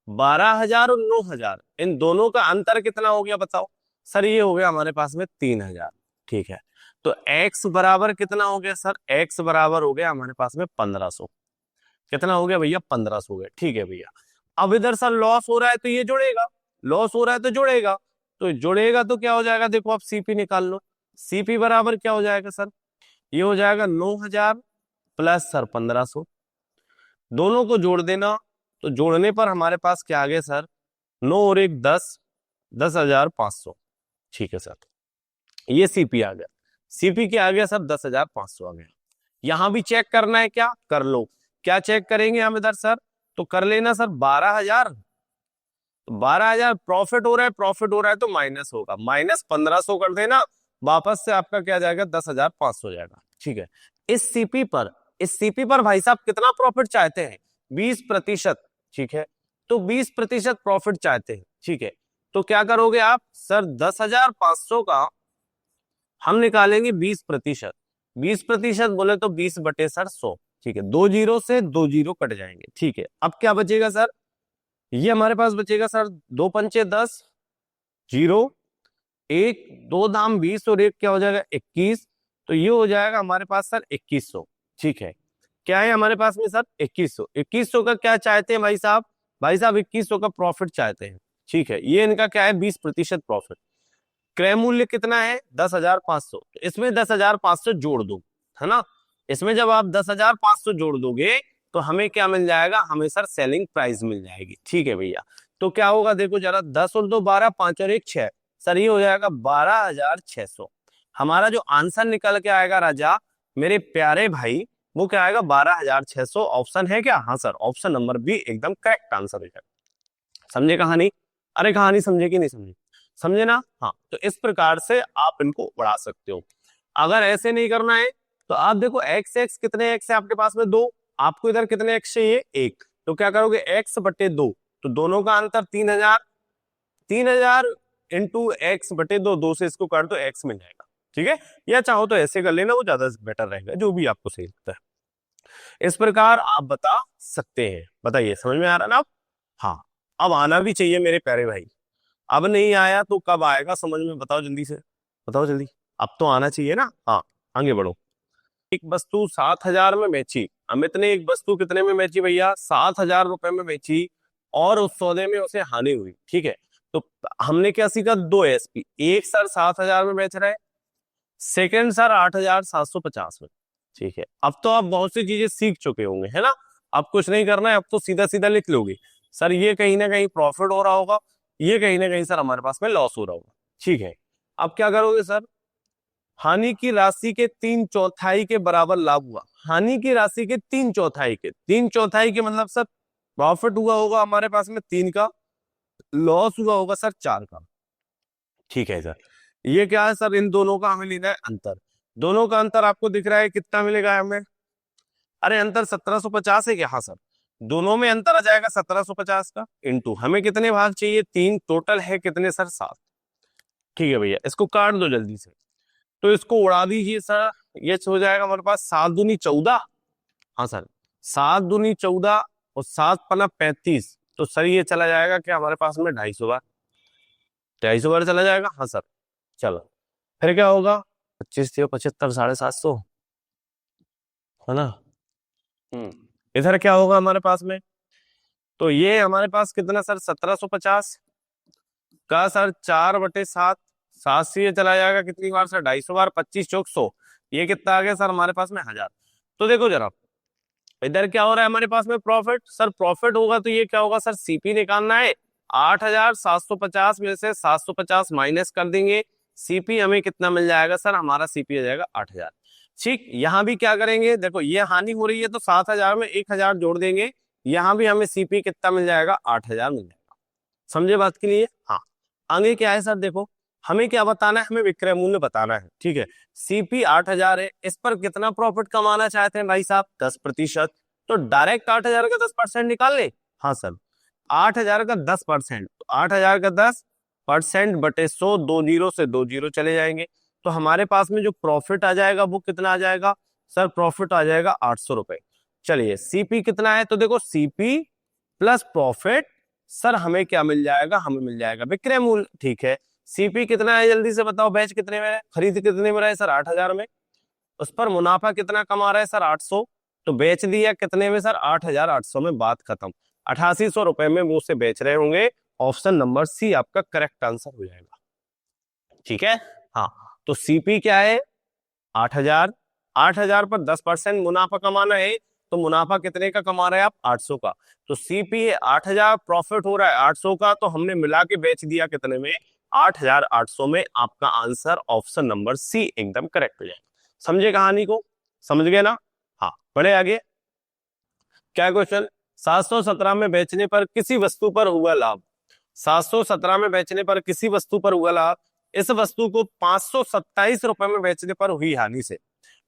A: 12,000 और 9,000, इन दोनों का अंतर कितना हो गया बताओ सर, ये हो गया हमारे पास में 3,000। ठीक है, तो x बराबर कितना हो गया सर, x बराबर हो गया हमारे पास में 1,500। कितना हो गया भैया, 1,500 हो गया। ठीक है भैया, अब इधर सर लॉस हो रहा है तो ये जुड़ेगा, लॉस हो रहा है तो जुड़ेगा, तो जुड़ेगा तो क्या हो जाएगा, देखो आप सीपी निकाल लो। सीपी बराबर क्या हो जाएगा सर, ये हो जाएगा 9,000 प्लस सर 1,500, दोनों को जोड़ देना। तो जोड़ने पर हमारे पास क्या आ गया सर, 9 और 1 10, 10,500। ठीक है सर, ये सीपी आ गया। सीपी क्या आ गया सर, 10,500 आ गया। यहां भी चेक करना है क्या, कर लो। क्या चेक करेंगे हम इधर सर, तो कर लेना सर 12,000, तो 12,000 प्रॉफिट हो रहा है, प्रॉफिट हो रहा है तो माइनस होगा, माइनस 1,500 कर देना, वापस से आपका क्या जाएगा, 10,500 जाएगा। ठीक है, इस सीपी पर, इस सीपी पर भाई साहब कितना प्रॉफिट चाहते हैं, 20%। ठीक है, तो 20% प्रॉफिट चाहते हैं। ठीक है, तो क्या करोगे आप सर, 10,500 का हम निकालेंगे 20%। 20% बोले तो 20 बटे सर 100। ठीक है, 2 जीरो से 2 जीरो कट जाएंगे। ठीक है, अब क्या बचेगा सर, ये हमारे पास बचेगा सर 2 पंचे 10, जीरो, एक, दो दाम 20 और एक क्या हो जाएगा 21, तो ये हो जाएगा हमारे पास सर 2,100। ठीक है, क्या है हमारे पास में सर 2,100। 2,100 का क्या चाहते हैं भाई साहब, भाई साहब 2,100 का प्रॉफिट चाहते हैं। ठीक है, ये इनका क्या है, 20% प्रॉफिट। क्रय मूल्य कितना है, 10,500, तो इसमें 10,500 जोड़ दो, है ना। इसमें जब आप 10,500 जोड़ दोगे तो हमें क्या मिल जाएगा, हमें सर सेलिंग प्राइस मिल जाएगी। ठीक है भैया, तो क्या होगा देखो जरा, 10 और 2 12, 5 और 1 6, सर ये हो जाएगा 12,600। हमारा जो आंसर निकल के आएगा राजा मेरे प्यारे भाई, वो क्या आएगा 12,600। ऑप्शन है क्या, हाँ सर, ऑप्शन नंबर बी एकदम करेक्ट आंसर हो जाएगा। समझे कहानी, अरे कहानी समझे कि नहीं समझे, समझे ना। हाँ, तो इस प्रकार से आप इनको बढ़ा सकते हो। अगर ऐसे नहीं करना है तो आप देखो एक्स एक्स कितने एक्स है आपके पास में 2, आपको इधर कितने एक्स चाहिए 1, तो क्या करोगे x बटे 2, तो दोनों का अंतर 3000, 3000 इंटू एक्स बटे 2, 2 से इसको काट दो x मिल जाएगा। ठीक है, या चाहो तो ऐसे कर लेना, वो ज्यादा बेटर रहेगा, जो भी आपको सही लगता है इस प्रकार आप बता सकते हैं। बताइए समझ में आ रहा ना आप? हाँ, अब आना भी चाहिए मेरे प्यारे भाई, अब नहीं आया तो कब आएगा समझ में, बताओ जल्दी से, बताओ जल्दी, अब तो आना चाहिए ना। हाँ, आगे बढ़ो। एक वस्तु 7000 में बेची, अमित ने एक वस्तु कितने में बेची भैया, 7000 रुपए में बेची, और उस सौदे में उसे हानि हुई। ठीक है, तो हमने क्या सीखा, 2 SP, एक सर 7000 में बेच रहे हैं, सेकेंड सर 8750 में। ठीक है, अब तो आप बहुत सी चीजें सीख चुके होंगे, है ना, अब कुछ नहीं करना है, अब तो सीधा सीधा लिख लोगे सर ये कहीं ना कहीं प्रॉफिट हो रहा होगा, ये कहीं ना कहीं सर हमारे पास में लॉस हो रहा होगा। ठीक है, अब क्या करोगे सर, हानि की राशि के 3/4 के बराबर लाभ हुआ, हानि की राशि के 3/4 के, 3/4 के मतलब सर प्रॉफिट हुआ होगा हमारे पास में 3 का, लॉस हुआ होगा सर 4 का। ठीक है सर, ये क्या है सर, इन दोनों का हमें लेना है अंतर, दोनों का अंतर आपको दिख रहा है कितना मिलेगा हमें, अरे अंतर 1750 है क्या, हाँ सर, दोनों में अंतर आ जाएगा 1750 का, इंटू हमें कितने भाग चाहिए 3, टोटल है कितने सर 7। ठीक है भैया, इसको काट दो जल्दी से, तो इसको उड़ा दीजिए सर, ये हो जाएगा हमारे पास 7 दूनी 14, हाँ सर 7 दूनी 14 और 7 पना 35, तो सर ये चला जाएगा क्या हमारे पास में 250 बार, 250 बार चला जाएगा, हाँ सर। चलो फिर क्या होगा, 25 75 750, है ना। इधर क्या होगा हमारे पास में, तो ये हमारे पास कितना सर 1750 का सर 4/7, 7 से ये चला जाएगा कितनी बार सर 250 बार, 25 चौक 100, ये कितना आ गया सर हमारे पास में 1000। तो देखो जरा इधर क्या हो रहा है हमारे पास में प्रॉफिट, सर प्रॉफिट होगा तो ये क्या होगा सर, सीपी निकालना है, 8750 में से 750 माइनस कर देंगे, सीपी हमें कितना मिल जाएगा सर, हमारा सीपी आ जाएगा 8000। ठीक, यहां भी क्या करेंगे, देखो ये हानि हो रही है तो 7000 में 1000 जोड़ देंगे, यहां भी हमें सीपी कितना मिल जाएगा 8000 मिल जाएगा। समझे बात के लिए? हाँ, आगे क्या है सर, देखो हमें क्या बताना है, हमें विक्रय मूल्य बताना है। ठीक है, सीपी 8000 है, इस पर कितना प्रॉफिट कमाना चाहते हैं भाई साहब, 10%, तो डायरेक्ट 8000 का 10% निकाल ले। हाँ सर, 8000 का 10%, तो 8000 का 10% बटे 100, 2 जीरो से 2 जीरो चले जाएंगे, तो हमारे पास में जो प्रॉफिट आ जाएगा वो कितना आ जाएगा सर, प्रॉफिट आ जाएगा 800 रुपए। चलिए सीपी कितना है, तो देखो सीपी प्लस प्रॉफिट, सर हमें क्या मिल जाएगा, हमें मिल जाएगा विक्रय मूल्य। ठीक है, सीपी कितना है जल्दी से बताओ, बेच कितने में है, खरीद कितने में रहा है सर 8000 में, उस पर मुनाफा कितना कमा रहा है सर 800, तो बेच दिया कितने में सर 8800 में, बात खत्म, 8800 रुपए में वो उसे बेच रहे होंगे, ऑप्शन नंबर सी आपका करेक्ट आंसर हो जाएगा। ठीक है, हाँ, तो सीपी क्या है 8000, 8000 पर 10% मुनाफा कमाना है, तो मुनाफा कितने का कमा रहे हैं आप 800 का, तो सीपी है 8000, प्रॉफिट हो रहा है 800 का, तो हमने मिला के बेच दिया कितने में 8800 में, आपका आंसर ऑप्शन नंबर सी एकदम करेक्ट हो जाएगा। समझे कहानी को, समझ गए ना। हाँ, बढ़े आगे, क्या क्वेश्चन, 717 में बेचने पर किसी वस्तु पर हुआ लाभ, 717 में बेचने पर किसी वस्तु पर हुआ लाभ, इस वस्तु को 527 रुपए में बेचने पर हुई हानि से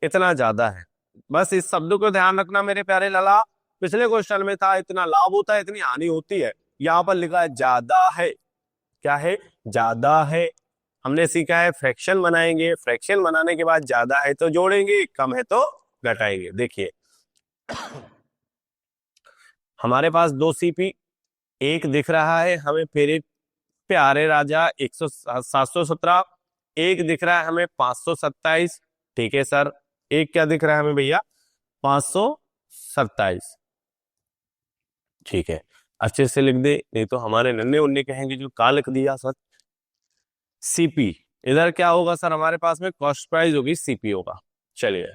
A: इतना ज्यादा है। बस इस शब्द को ध्यान रखना मेरे प्यारे लाला, पिछले क्वेश्चन में था इतना लाभ होता है इतनी हानि होती है, यहाँ पर लिखा है ज्यादा है, क्या है ज्यादा है। हमने सीखा है फ्रैक्शन बनाएंगे, फ्रैक्शन बनाने के बाद ज्यादा है तो जोड़ेंगे, कम है तो घटाएंगे। देखिए हमारे पास 2 सीपी, एक दिख रहा है हमें फिर प्यारे राजा 717, एक दिख रहा है हमें 527। ठीक है सर, एक क्या दिख रहा है हमें भैया 527। ठीक है, अच्छे से लिख दे, नहीं तो हमारे नन्हे उन्ने कहेंगे जो का लिख दिया सर। सीपी इधर क्या होगा सर, हमारे पास में कॉस्ट प्राइस होगी, सीपी होगा। चलिए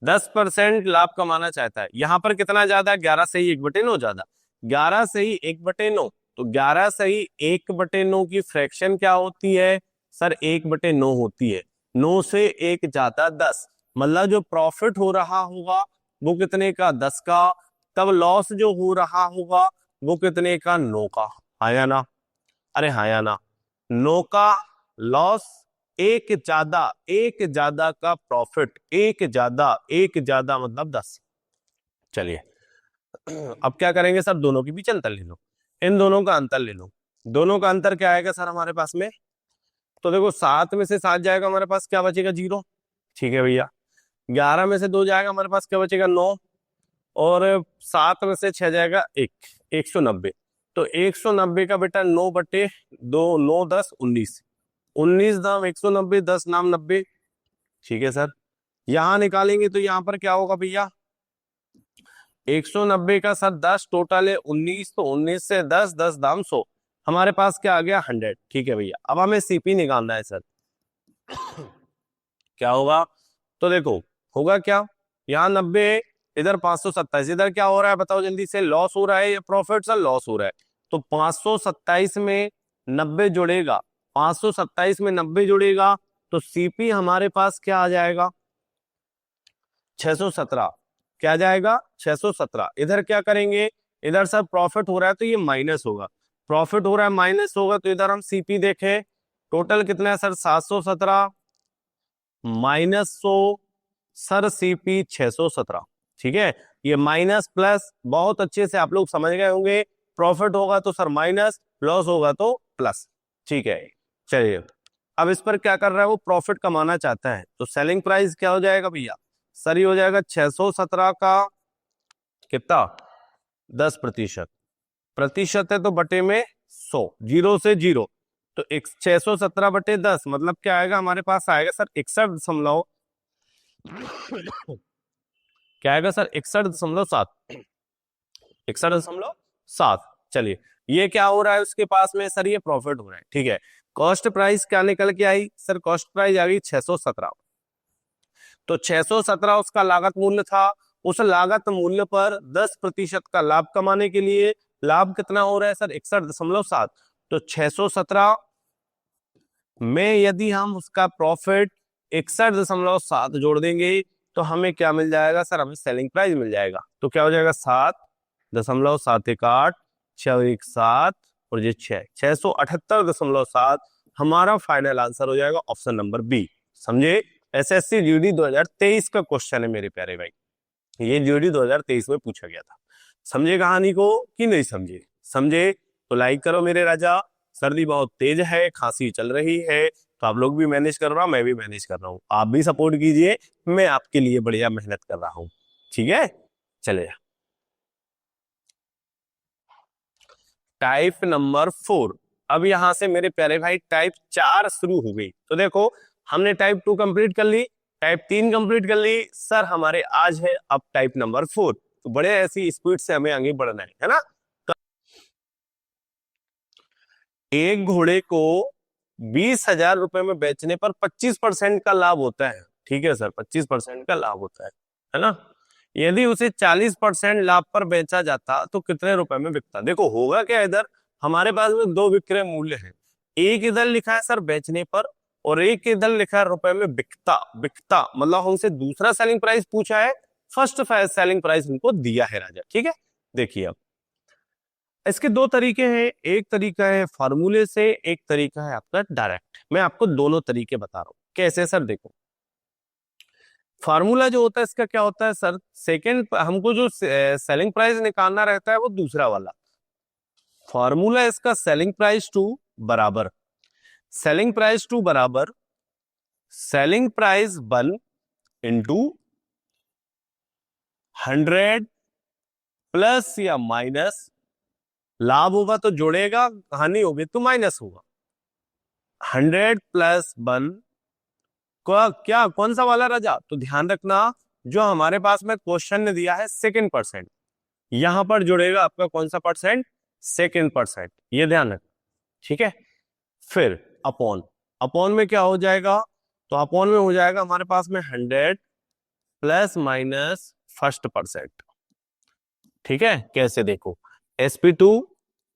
A: 10% लाभ कमाना चाहता है, यहां पर कितना ज्यादा, 11 से ही 1/9 ज्यादा, 11 से ही 1/9, तो 11 से ही 1/9 की फ्रैक्शन क्या होती है सर 1/9 होती है, 9 से 1 ज्यादा 10, मतलब जो प्रॉफिट हो रहा होगा वो कितने का 10 का, तब लॉस जो हो रहा होगा वो कितने का 9 का, हाँ या ना, अरे हाँ या ना, 9 का लॉस एक ज्यादा का प्रॉफिट, एक ज्यादा मतलब 10। चलिए अब क्या करेंगे सर, दोनों के बीच अंतर ले लो, इन दोनों का अंतर ले लो। दोनों का अंतर क्या आएगा सर हमारे पास में, तो देखो 7 में से 7 जाएगा हमारे पास, क्या बचेगा 0। ठीक है भैया, 11 में से 2 जाएगा हमारे पास, क्या बचेगा 9, और 7 में से 6 जाएगा 1, 190। तो 190 का बेटा 9/2, 9 10 19, 19 दाम 190, 10 नाम 90। ठीक है सर, यहां निकालेंगे तो यहां पर क्या होगा भैया, 190 का सर 10 टोटल है 19, तो 19 से 10, 10 दाम 100, हमारे पास क्या आ गया 100। ठीक है भैया, अब हमें सीपी निकालना है सर। क्या होगा, तो देखो होगा क्या, यहाँ 90, इधर 527, इधर क्या हो रहा है बताओ जल्दी से, लॉस हो रहा है या प्रॉफिट सर, लॉस हो रहा है। तो 527 में 90 जुड़ेगा, 527 में 90 जुड़ेगा, तो सीपी हमारे पास क्या आ जाएगा 617। क्या जाएगा 617। इधर क्या करेंगे, इधर सर प्रॉफिट हो रहा है तो ये माइनस होगा, प्रॉफिट हो रहा है माइनस होगा, तो इधर हम सीपी देखें, टोटल कितना है सर 717 माइनस 100, सर सीपी 617। ठीक है, ये माइनस प्लस बहुत अच्छे से आप लोग समझ गए होंगे, प्रॉफिट होगा तो सर माइनस, लॉस होगा तो प्लस। ठीक है, चलिए अब इस पर क्या कर रहा है, वो प्रॉफिट कमाना चाहता है, तो सेलिंग प्राइस क्या हो जाएगा भैया सर, ये हो जाएगा 617 का कितना 10%, प्रतिशत है तो बटे में 100, 0 से 0, तो 617/10 मतलब क्या आएगा हमारे पास, आएगा सर 61 दशमलव, क्या आएगा सर 61.7, 61.7। चलिए ये क्या हो रहा है उसके पास में सर, ये प्रॉफिट हो रहा है। ठीक है, कॉस्ट प्राइस क्या निकल के आई सर, कॉस्ट प्राइस आ गई 617, तो 617 उसका लागत मूल्य था, उस लागत मूल्य पर 10% का लाभ कमाने के लिए लाभ कितना हो रहा है सर 61.7, तो 617 में यदि हम उसका प्रॉफिट 61.7 जोड़ देंगे तो हमें क्या मिल जाएगा सर, हमें सेलिंग प्राइस मिल जाएगा। तो क्या हो जाएगा 7.718, 617 और ये 678.7 हमारा फाइनल आंसर हो जाएगा ऑप्शन नंबर बी। समझे, एसएससी जीडी 2023 का क्वेश्चन है मेरे प्यारे भाई, ये जीडी 2023 में पूछा गया था। समझे कहानी को कि नहीं समझे, समझे तो लाइक करो मेरे राजा। सर्दी बहुत तेज है, खांसी चल रही है, तो आप लोग भी मैनेज कर रहा हूं, मैं भी मैनेज कर रहा हूं, आप भी सपोर्ट कीजिए, मैं आपके लिए बढ़िया मेहनत कर रहा हूं। ठीक है, चले टाइप नंबर 4। अब यहां से मेरे प्यारे भाई टाइप 4 शुरू हो गई। तो देखो हमने टाइप 2 कंप्लीट कर ली, टाइप 3 कंप्लीट कर ली सर, हमारे आज है अब टाइप नंबर 4। तो बड़े ऐसी स्पीड से हमें आगे बढ़ना है ना। एक घोड़े को 20,000 रुपए में बेचने पर 25% का लाभ होता है। ठीक है सर, 25% का लाभ होता है ना। यदि उसे 40% लाभ पर बेचा जाता तो कितने रुपए में बिकता। देखो होगा क्या, इधर हमारे पास में दो विक्रय मूल्य हैं, एक इधर लिखा है सर बेचने पर और एक इधर लिखा है रुपए में बिकता। बिकता मतलब हमसे दूसरा सेलिंग प्राइस पूछा है, फर्स्ट सेलिंग प्राइस उनको दिया है राजा। ठीक है, देखिए अब इसके दो तरीके हैं, एक तरीका है फार्मूले से, एक तरीका है आपका डायरेक्ट। मैं आपको दोनों तरीके बता रहा हूं कैसे सर। देखो फार्मूला जो होता है इसका क्या होता है सर, सेकंड हमको जो सेलिंग प्राइस निकालना रहता है वो दूसरा वाला फार्मूला, इसका सेलिंग प्राइस टू बराबर सेलिंग प्राइस टू बराबर सेलिंग प्राइस 1 इंटू 100 प्लस या माइनस, लाभ होगा तो जोड़ेगा, हानि होगी तो माइनस होगा। 100 प्लस 1 का क्या कौन सा वाला राजा, तो ध्यान रखना जो हमारे पास में क्वेश्चन ने दिया है सेकंड परसेंट, यहां पर जुड़ेगा आपका कौन सा परसेंट, सेकंड परसेंट, ये ध्यान रखना। ठीक है, फिर अपॉन, अपॉन में क्या हो जाएगा, तो अपॉन में हो जाएगा हमारे पास में 100 प्लस माइनस फर्स्ट परसेंट। ठीक है, कैसे देखो sp2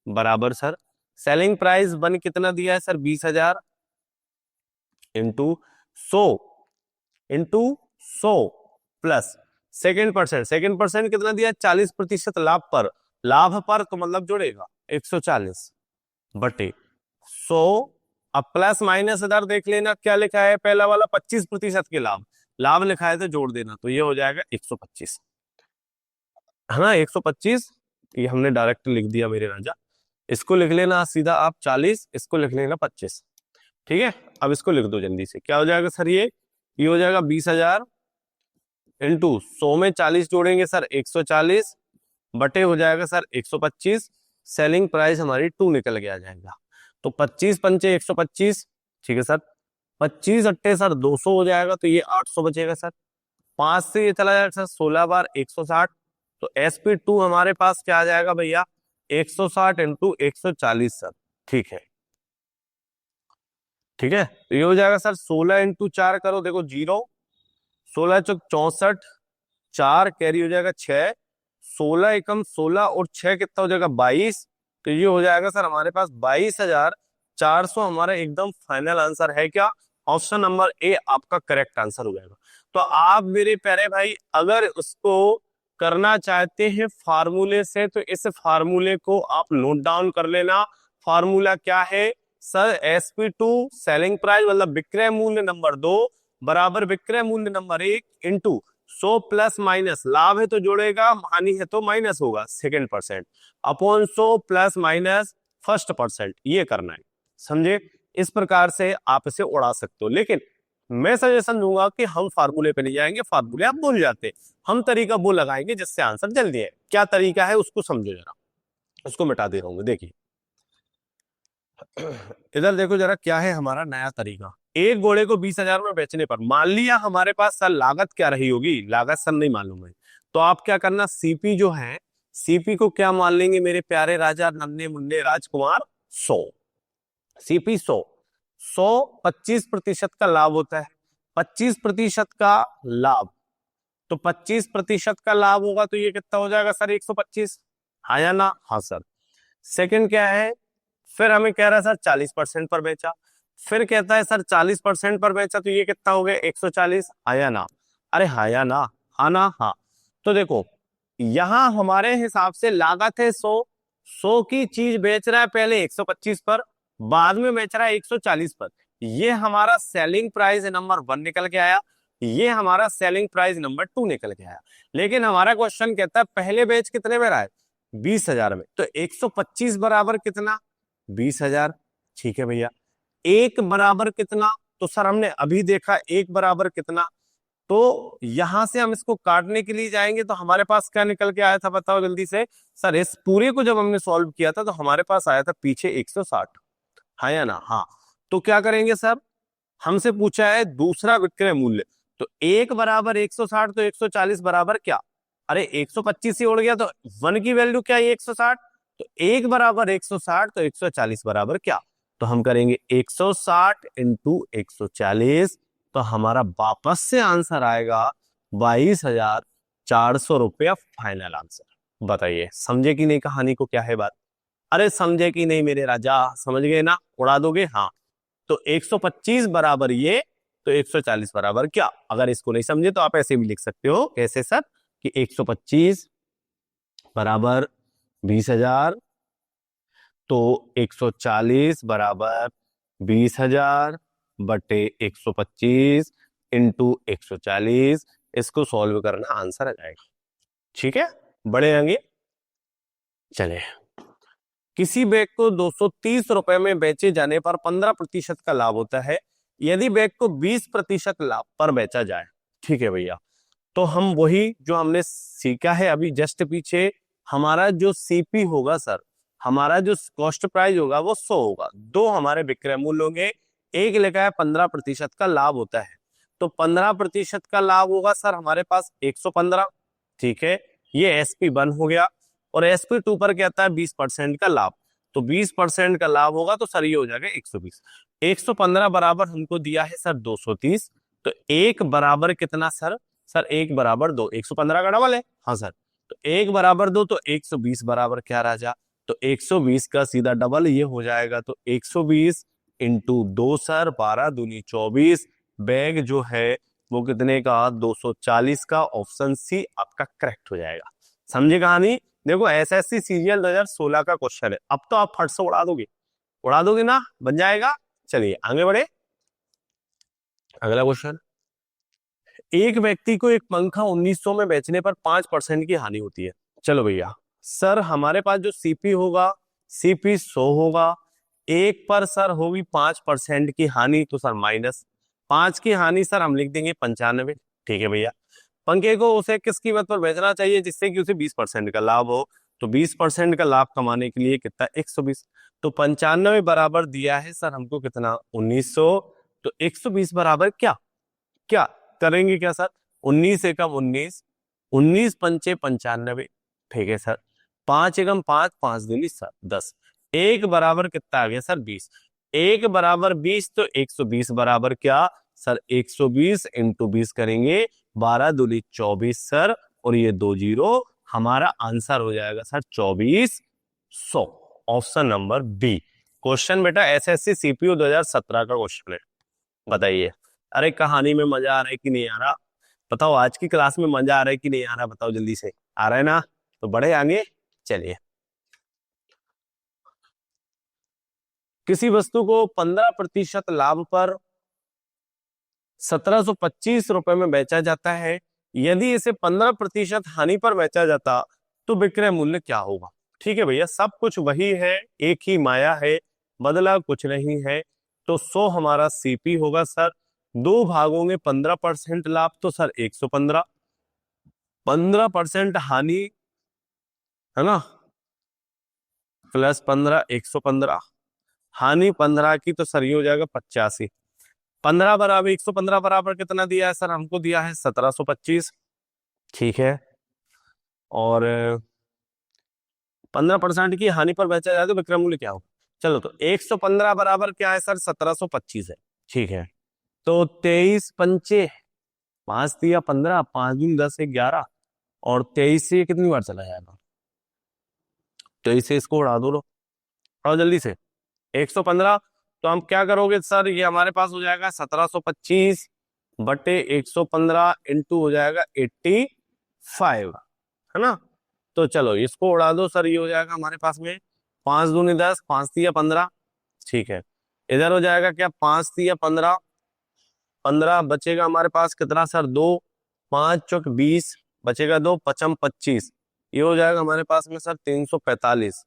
A: बराबर सर सेलिंग प्राइस 1 कितना दिया है sir 20,000 into 100 plus second percent, second percent कितना दिया 40% लाभ पर, लाभ पर तो मतलब जोड़ेगा 140 बटे 100 अब प्लस माइनस इधर देख लेना क्या लिखा है, पहला वाला 25% के लाभ, लाभ लिखा है तो जोड़ देना, तो ये हो जाएगा 125, है ना 125। ये हमने डायरेक्ट लिख दिया मेरे राजा। इसको लिख लेना सीधा आप 40, इसको लिख लेना 25। ठीक है, अब इसको लिख दो जल्दी से, क्या हो जाएगा सर, ये हो जाएगा 20,000 इंटू 100 में 40 जोड़ेंगे सर 140 बटे हो जाएगा सर 125। सेलिंग प्राइस हमारी 2 निकल के आ जाएगा। तो 25 पंचे 125, ठीक है सर, 25 अट्टे सर 200 हो जाएगा, तो ये 800 बचेगा सर। 5 से ये चला जाएगा सर 16 बार 160, तो SP2 हमारे पास क्या आ जाएगा भैया, 160 इंटू 140 सर। ठीक है, ठीक है, तो ये हो जाएगा सर 16 इंटू 4 करो, देखो 0, 16 चौक 64, 4 कैरी हो जाएगा 6, 16 एकम 16 और 6 कितना हो जाएगा 22। तो ये हो जाएगा सर हमारे पास 22,400 हमारा एकदम फाइनल आंसर है क्या, ऑप्शन नंबर ए आपका करेक्ट आंसर हो जाएगा। तो आप मेरे प्यारे भाई अगर उसको करना चाहते हैं फार्मूले से, तो इस फार्मूले को आप नोट डाउन कर लेना। फार्मूला क्या है सर, SP2 सेलिंग प्राइस मतलब विक्रय मूल्य नंबर 2 बराबर विक्रय मूल्य नंबर 1 इंटू 100 प्लस माइनस, लाभ है तो जोड़ेगा, हानि है तो माइनस होगा second percent, upon 100 plus minus first percent, ये करना है, समझे। इस प्रकार से आप इसे उड़ा सकते हो, लेकिन मैं सजेशन दूंगा कि हम फार्मूले पे नहीं जाएंगे, फार्मूले आप भूल जाते, हम तरीका वो लगाएंगे जिससे आंसर जल्दी है। क्या तरीका है उसको समझो जरा, उसको मिटा दे रहा हूँ। देखिए इधर देखो जरा, क्या है हमारा नया तरीका। एक घोड़े को 20,000 में बेचने पर मान लिया हमारे पास सर लागत क्या रही होगी, लागत सर नहीं मालूम है, तो आप क्या करना, सीपी जो है, सीपी को क्या मान लेंगे मेरे प्यारे राजा नन्हे मुन्ने राजकुमार, 100, सीपी 100, 100 25% का लाभ होता है, 25% का लाभ, तो 25% का लाभ होगा तो ये कितना हो जाएगा सर 125, हाँ या ना, हाँ सर। सेकंड क्या है, फिर हमें कह रहा है सर 40% पर बेचा, फिर कहता है सर 40% पर बेचा, तो ये कितना हो गया 140, हाँ या ना, अरे हाँ या ना, हाँ ना, हाँ। तो देखो यहां हमारे हिसाब से लागत है 100, 100 की चीज बेच रहा है पहले 125 पर, बाद में बेच रहा है 140 पर, ये हमारा सेलिंग प्राइस नंबर 1 निकल के आया, ये हमारा सेलिंग प्राइस नंबर 2 निकल के आया। लेकिन हमारा क्वेश्चन कहता है पहले बेच कितने में रहा है, 20,000 में, तो 125 बराबर कितना, 20,000, ठीक है भैया। एक बराबर कितना, तो सर हमने अभी देखा एक बराबर कितना, तो यहां से हम इसको काटने के लिए जाएंगे तो हमारे पास क्या निकल के आया था बताओ जल्दी से, सर इस पूरे को जब हमने सॉल्व किया था तो हमारे पास आया था पीछे 160, हाँ या ना, हाँ। तो क्या करेंगे सर, हमसे पूछा है दूसरा विक्रय मूल्य, तो एक बराबर 160, तो 140 बराबर क्या, अरे 125 ही उड़ गया, तो 1 की वैल्यू क्या है 160, तो एक बराबर 160, तो 140 बराबर क्या, तो हम करेंगे 160 इंटू 140, तो हमारा वापस से आंसर आएगा 22,400 रुपया फाइनल आंसर। बताइए समझे कि नहीं कहानी को, क्या है बात, अरे समझे कि नहीं मेरे राजा, समझ गए ना, उड़ा दोगे, हाँ। तो 125 बराबर ये, तो 140 बराबर क्या, अगर इसको नहीं समझे तो आप ऐसे भी लिख सकते हो, कैसे सर, कि 125 बराबर 20,000, तो 140 बराबर 20,000 बटे 125 इंटू 140, इसको सॉल्व करना आंसर आ जाएगा, ठीक है, बड़े आगे चले। किसी बैग को 230 रुपए में बेचे जाने पर 15% का लाभ होता है, यदि बैग को 20% लाभ पर बेचा जाए, ठीक है भैया। तो हम वही जो हमने सीखा है अभी जस्ट पीछे, हमारा जो सीपी होगा सर, हमारा जो कॉस्ट प्राइस होगा वो 100 होगा, दो हमारे विक्रय मूल्य होंगे, एक लिखा है 15% का लाभ होता है, तो 15% का लाभ होगा सर हमारे पास 115, ठीक है, ये SP1 हो गया, और SP2 पर क्या आता है 20% का लाभ, तो 20% का लाभ होगा तो सर ये हो जाएगा 120, 115 बराबर हमको दिया है सर 230, तो एक बराबर कितना सर, सर एक बराबर 2, 115 का डबल है, हाँ सर, तो एक बराबर 2, तो 120 बराबर क्या राजा, तो 120 का सीधा डबल ये हो जाएगा, तो 120 इंटू 2 सर, 12 दूनी 24, बैग जो है वो कितने का 240 का, ऑप्शन सी आपका करेक्ट हो जाएगा। समझे कहानी, देखो SSC सीरियल 2016 का क्वेश्चन है, अब तो आप फट से उड़ा दोगे ना, बन जाएगा, चलिए आगे बढ़े। अगला क्वेश्चन, एक व्यक्ति को एक पंखा 1900 में बेचने पर 5% की हानि होती है। चलो भैया, सर हमारे पास जो सीपी होगा, सीपी 100 होगा, एक पर सर होगी 5% की हानि, तो सर माइनस 5 की हानि सर हम लिख देंगे 95। ठीक है भैया, पंखे को उसे किस कीमत पर बेचना चाहिए जिससे कि उसे 20% का लाभ हो, तो 20% का लाभ कमाने के लिए कितना, 120। तो 95 बराबर दिया है सर हमको कितना, 1900। तो 120 बराबर क्या, क्या करेंगे क्या सर, 19 एकम 19, 19 पंचे 95। ठीक है सर, 5 एकम 5, 5 दूनी सर 10, एक बराबर कितना आ गया सर 20। एक बराबर 20, तो 120 बराबर क्या सर, 120 इंटू 20 करेंगे, 12 दूनी 24 सर, और ये 2 जीरो, हमारा आंसर हो जाएगा sir 2400। Option number B. Question बेटा एसएससी सीपीयू 2017 का क्वेश्चन है, बताइए। अरे कहानी में मजा आ रहा है कि नहीं आ रहा, बताओ। आज की क्लास में मजा आ रहा है कि नहीं आ रहा, बताओ जल्दी से। आ रहा है ना, तो बढ़े आगे। चलिए, किसी वस्तु को 15% लाभ पर 1725 रुपए में बेचा जाता है, यदि इसे 15% हानि पर बेचा जाता तो विक्रय मूल्य क्या होगा। ठीक है भैया, सब कुछ वही है, एक ही माया है, बदला कुछ नहीं है। तो 100 हमारा सीपी होगा सर, दो भागों में 15% लाभ, तो सर 115, 15% हानि है ना, प्लस 15, 115, हानि 15 की, तो सर ये हो जाएगा 85। 15 बराबर 115 बराबर कितना दिया है सर हमको, दिया है 1725। ठीक है, और 15% की हानि पर बेचा जाए तो विक्रय मूल्य क्या होगा। चलो, तो 115 बराबर क्या है सर, 1725 है। ठीक है, तो 23 पंचे 5 दिया 15, 5 दूनी 10, 11, और 23 से कितनी बार चला जाएगा, 23 से इसको उड़ा दो लो, उड़ाओ जल्दी से। 115, तो हम क्या करोगे सर, ये हमारे पास हो जाएगा 1725 बटे 115 इंटू हो जाएगा 85, है ना। तो चलो इसको उड़ा दो सर, ये हो जाएगा हमारे पास में 5 दूनी 10, 5 तिया 15। ठीक है, इधर हो जाएगा क्या, 5 तिया 15, 15 बचेगा हमारे पास कितना सर, 2, 5 चौक 20, बचेगा 2, पचम 25, ये हो जाएगा हमारे पास में सर 345।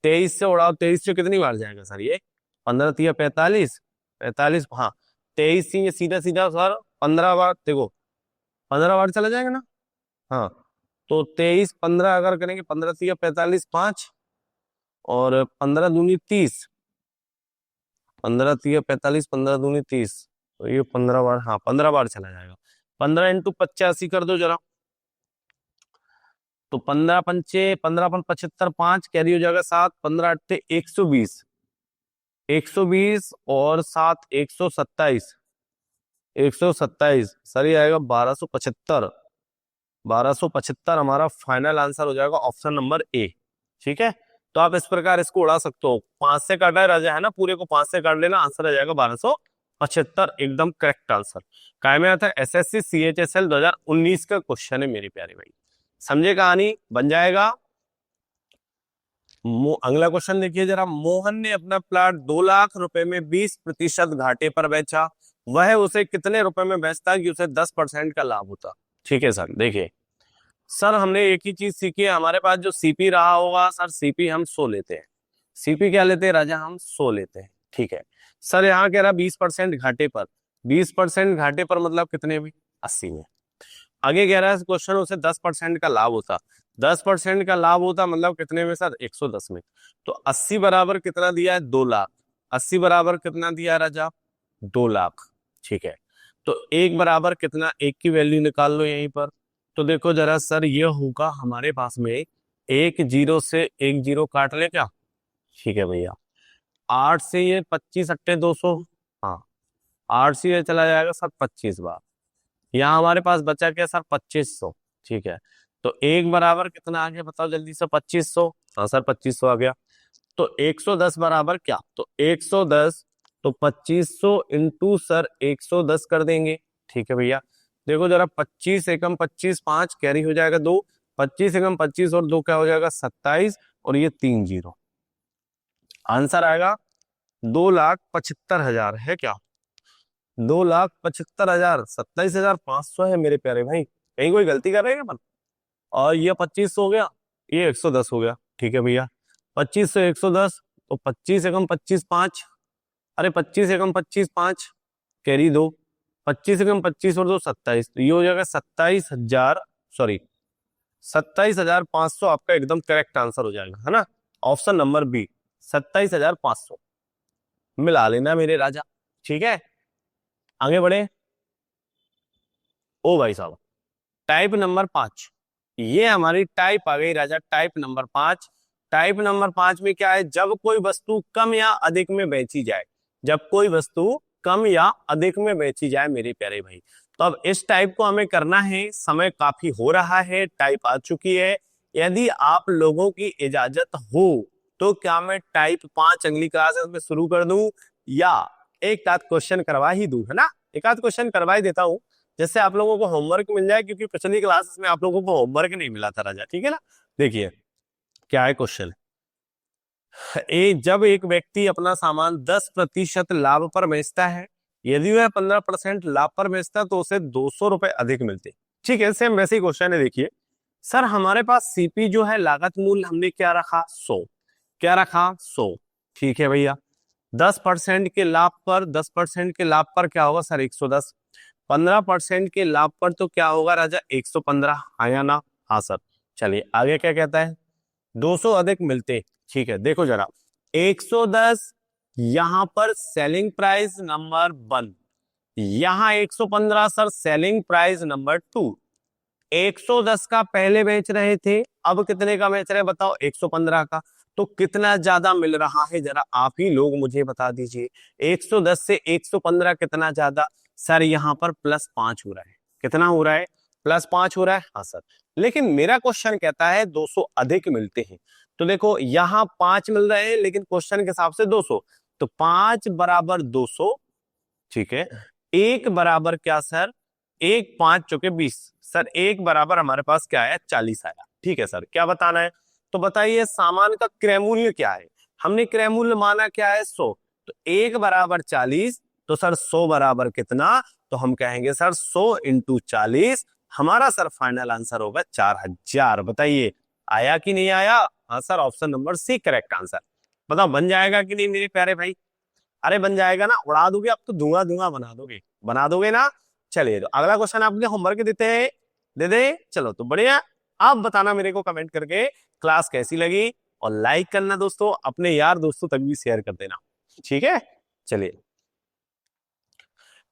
A: 23 से उड़ाओ, 23 से कितनी बार जाएगा सर ये, 15 तिया 45, 45, हाँ 23 से ये सीधा सीधा सर 15 बार, देखो 15 बार चला जाएगा ना। हाँ, तो 23 15 अगर करेंगे, 15 तिया 45, 5, और 15 दूनी 30, 15 तिया 45, 15 दूनी 30, तो ये 15 बार, हाँ 15 बार चला जाएगा। 15 इंटू 85 कर दो जरा, तो 15 पंचे 15 पन 75, 5 कैरी हो जाएगा 7, 15 अट्ठे 120, 120 और 7 127, 127 सर ये आएगा 1275, 1275 हमारा फाइनल आंसर हो जाएगा, ऑप्शन नंबर ए। ठीक है, तो आप इस प्रकार इसको उड़ा सकते हो, 5 से काटा राजा है ना, पूरे को 5 से काट लेना, आंसर आ जाएगा 1275, एकदम करेक्ट आंसर। काय में आता है, एसएससी सीएचएसएल 2019 का क्वेश्चन है मेरे प्यारे भाई, समझे कहानी, बन जाएगा। अगला क्वेश्चन देखिए जरा, मोहन ने अपना प्लाट 2 लाख रुपए में 20% घाटे पर बेचा, वह उसे कितने रुपए में बेचता कि उसे 10% का लाभ होता। ठीक है सर, देखिए सर हमने एक ही चीज सीखी है, हमारे पास जो सीपी रहा होगा सर, सीपी हम 100 लेते हैं, सीपी क्या लेते हैं राजा, हम 100 लेते हैं। ठीक है सर, यहाँ कह रहा 20% घाटे पर, 20% घाटे पर मतलब कितने में, 80 में। आगे कह रहा है क्वेश्चन उसे 10% का लाभ होता, 10% का लाभ होता मतलब कितने में सर, 110 में। तो 80 बराबर कितना दिया है, 2 लाख, 80 बराबर कितना दिया है राजा, 2 लाख। ठीक है, तो एक बराबर कितना, एक की वैल्यू निकाल लो यहीं पर। तो देखो जरा सर, ये होगा हमारे पास में, एक जीरो से एक जीरो काट ले क्या। ठीक है भैया, 8 से ये 25 अट्टे 200, हाँ 8 से ये चला जाएगा सर 25 बार, यहाँ हमारे पास बचा क्या सर, 2500। ठीक है, तो एक बराबर कितना आ गया बताओ जल्दी से, 2500, हाँ सर 2500 आ गया। तो 110 बराबर क्या, तो 110, तो 2500 इंटू सर 110 कर देंगे। ठीक है भैया, देखो जरा 25 एकम 25, 5 कैरी हो जाएगा 2, 25 एकम 25 और 2 क्या हो जाएगा 27, और ये 3 जीरो, आंसर आएगा 2,75,000 है क्या? 2,75,000, 27,500 है मेरे प्यारे भाई। कहीं कोई गलती कर रहे हैं अपन? और ये 25 हो गया, ये 110 हो गया। ठीक है भैया, 25 से 110, तो 25 एकम 25 5। अरे 25 एकम 25 5, कैरी 2, 25 एकम 25 और 2 27, तो ये हो जाएगा 27,000, सॉरी 27,500 आपका एकदम करेक्ट आंसर हो जाएगा, है ना। ऑप्शन नंबर बी, 27,500 मिला लेना मेरे राजा। ठीक है, आगे बढ़े। ओ भाई साहब, टाइप नंबर 5, ये हमारी टाइप आ गई राजा, टाइप नंबर 5। टाइप नंबर 5 में क्या है? जब कोई वस्तु कम या अधिक में बेची जाए, जब कोई वस्तु कम या अधिक में बेची जाए मेरे प्यारे भाई। तो अब इस टाइप को हमें करना है, समय काफी हो रहा है, टाइप आ चुकी है। यदि आप लोगों की इजाजत हो तो क्या मैं टाइप 5 अगली क्लासेस में शुरू कर दूं, या एक आध क्वेश्चन करवा ही दूं, है ना। एक आध क्वेश्चन करवा ही देता हूं, जिससे आप लोगों को होमवर्क मिल जाए, क्योंकि पिछली क्लासेस में आप लोगों को होमवर्क नहीं मिला था राजा। ठीक है ना, देखिए क्या है क्वेश्चन। जब एक व्यक्ति अपना सामान 10% लाभ पर बेचता है, यदि वह 15% लाभ पर बेचता है तो उसे 200 रुपए अधिक मिलते। ठीक है, सेम वैसे ही क्वेश्चन है। देखिए सर, हमारे पास सीपी जो है, लागत मूल्य हमने क्या रखा? 100। क्या रखा? 100। ठीक है भैया, 10% के लाभ पर, 10% के लाभ पर क्या होगा सर? 110। 15% के लाभ पर तो क्या होगा राजा? 115, हाँ या ना? हाँ सर। चलिए आगे क्या कहता है? 200 अधिक मिलते। ठीक है, देखो जरा, 110 यहां पर सेलिंग प्राइस नंबर 1, यहां 115 सर सेलिंग प्राइस नंबर 2। 110 का पहले बेच रहे थे, अब कितने का बेच रहे हैं बताओ? 115 का। तो कितना ज्यादा मिल रहा है, जरा आप ही लोग मुझे बता दीजिए। 110 से 115 कितना ज्यादा? सर यहाँ पर +5 हो रहा है। कितना हो रहा है? +5 हो रहा है, हाँ सर। लेकिन मेरा क्वेश्चन कहता है 200 अधिक मिलते हैं। तो देखो यहाँ 5 मिल रहे हैं, लेकिन क्वेश्चन के हिसाब से 200, तो 5 बराबर 200। ठीक है, एक बराबर क्या सर? एक 5 चौके 20, सर एक बराबर हमारे पास क्या है? 40 आया। ठीक है सर, क्या बताना है? तो बताइए सामान का क्रय मूल्य क्या है? हमने क्रय मूल्य माना क्या है? 100। तो एक बराबर 40, तो सर 100 बराबर कितना? तो हम कहेंगे सर 100 इंटू 40, हमारा सर फाइनल आंसर होगा 4,000। बताइए आया कि नहीं आया? हाँ sir, option number C correct answer. बताओ बन जाएगा कि नहीं मेरे प्यारे भाई? अरे बन जाएगा ना, उड़ा दोगे अब तो, धुआं धुआं बना दोगे, बना दोगे ना। चलिए तो अगला क्वेश्चन आपके होमवर्क देते हैं, दे दे। चलो तो बढ़िया, आप बताना मेरे को कमेंट करके क्लास कैसी लगी, और लाइक करना दोस्तों, अपने यार दोस्तों तक भी शेयर कर देना। ठीक है, चलिए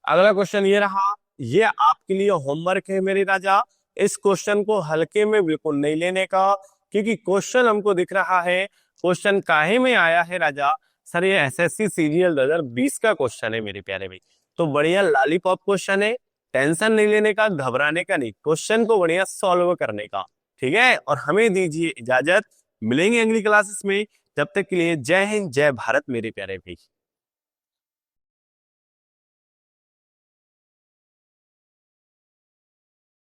A: अगला क्वेश्चन ये रहा, ये आपके लिए होमवर्क है मेरे राजा। इस क्वेश्चन को हल्के में बिल्कुल नहीं लेने का, क्योंकि क्वेश्चन हमको दिख रहा है। क्वेश्चन काहे में आया है राजा? सर ये एसएससी सीजीएल 2020 का क्वेश्चन है मेरे प्यारे भाई। तो बढ़िया लॉलीपॉप क्वेश्चन है, टेंशन नहीं लेने का, घबराने का नहीं, क्वेश्चन को बढ़िया सॉल्व करने का। ठीक है, और हमें दीजिए इजाजत, मिलेंगे अगली क्लासेस में। जब तक के लिए जय हिंद जय भारत मेरे प्यारे भाई।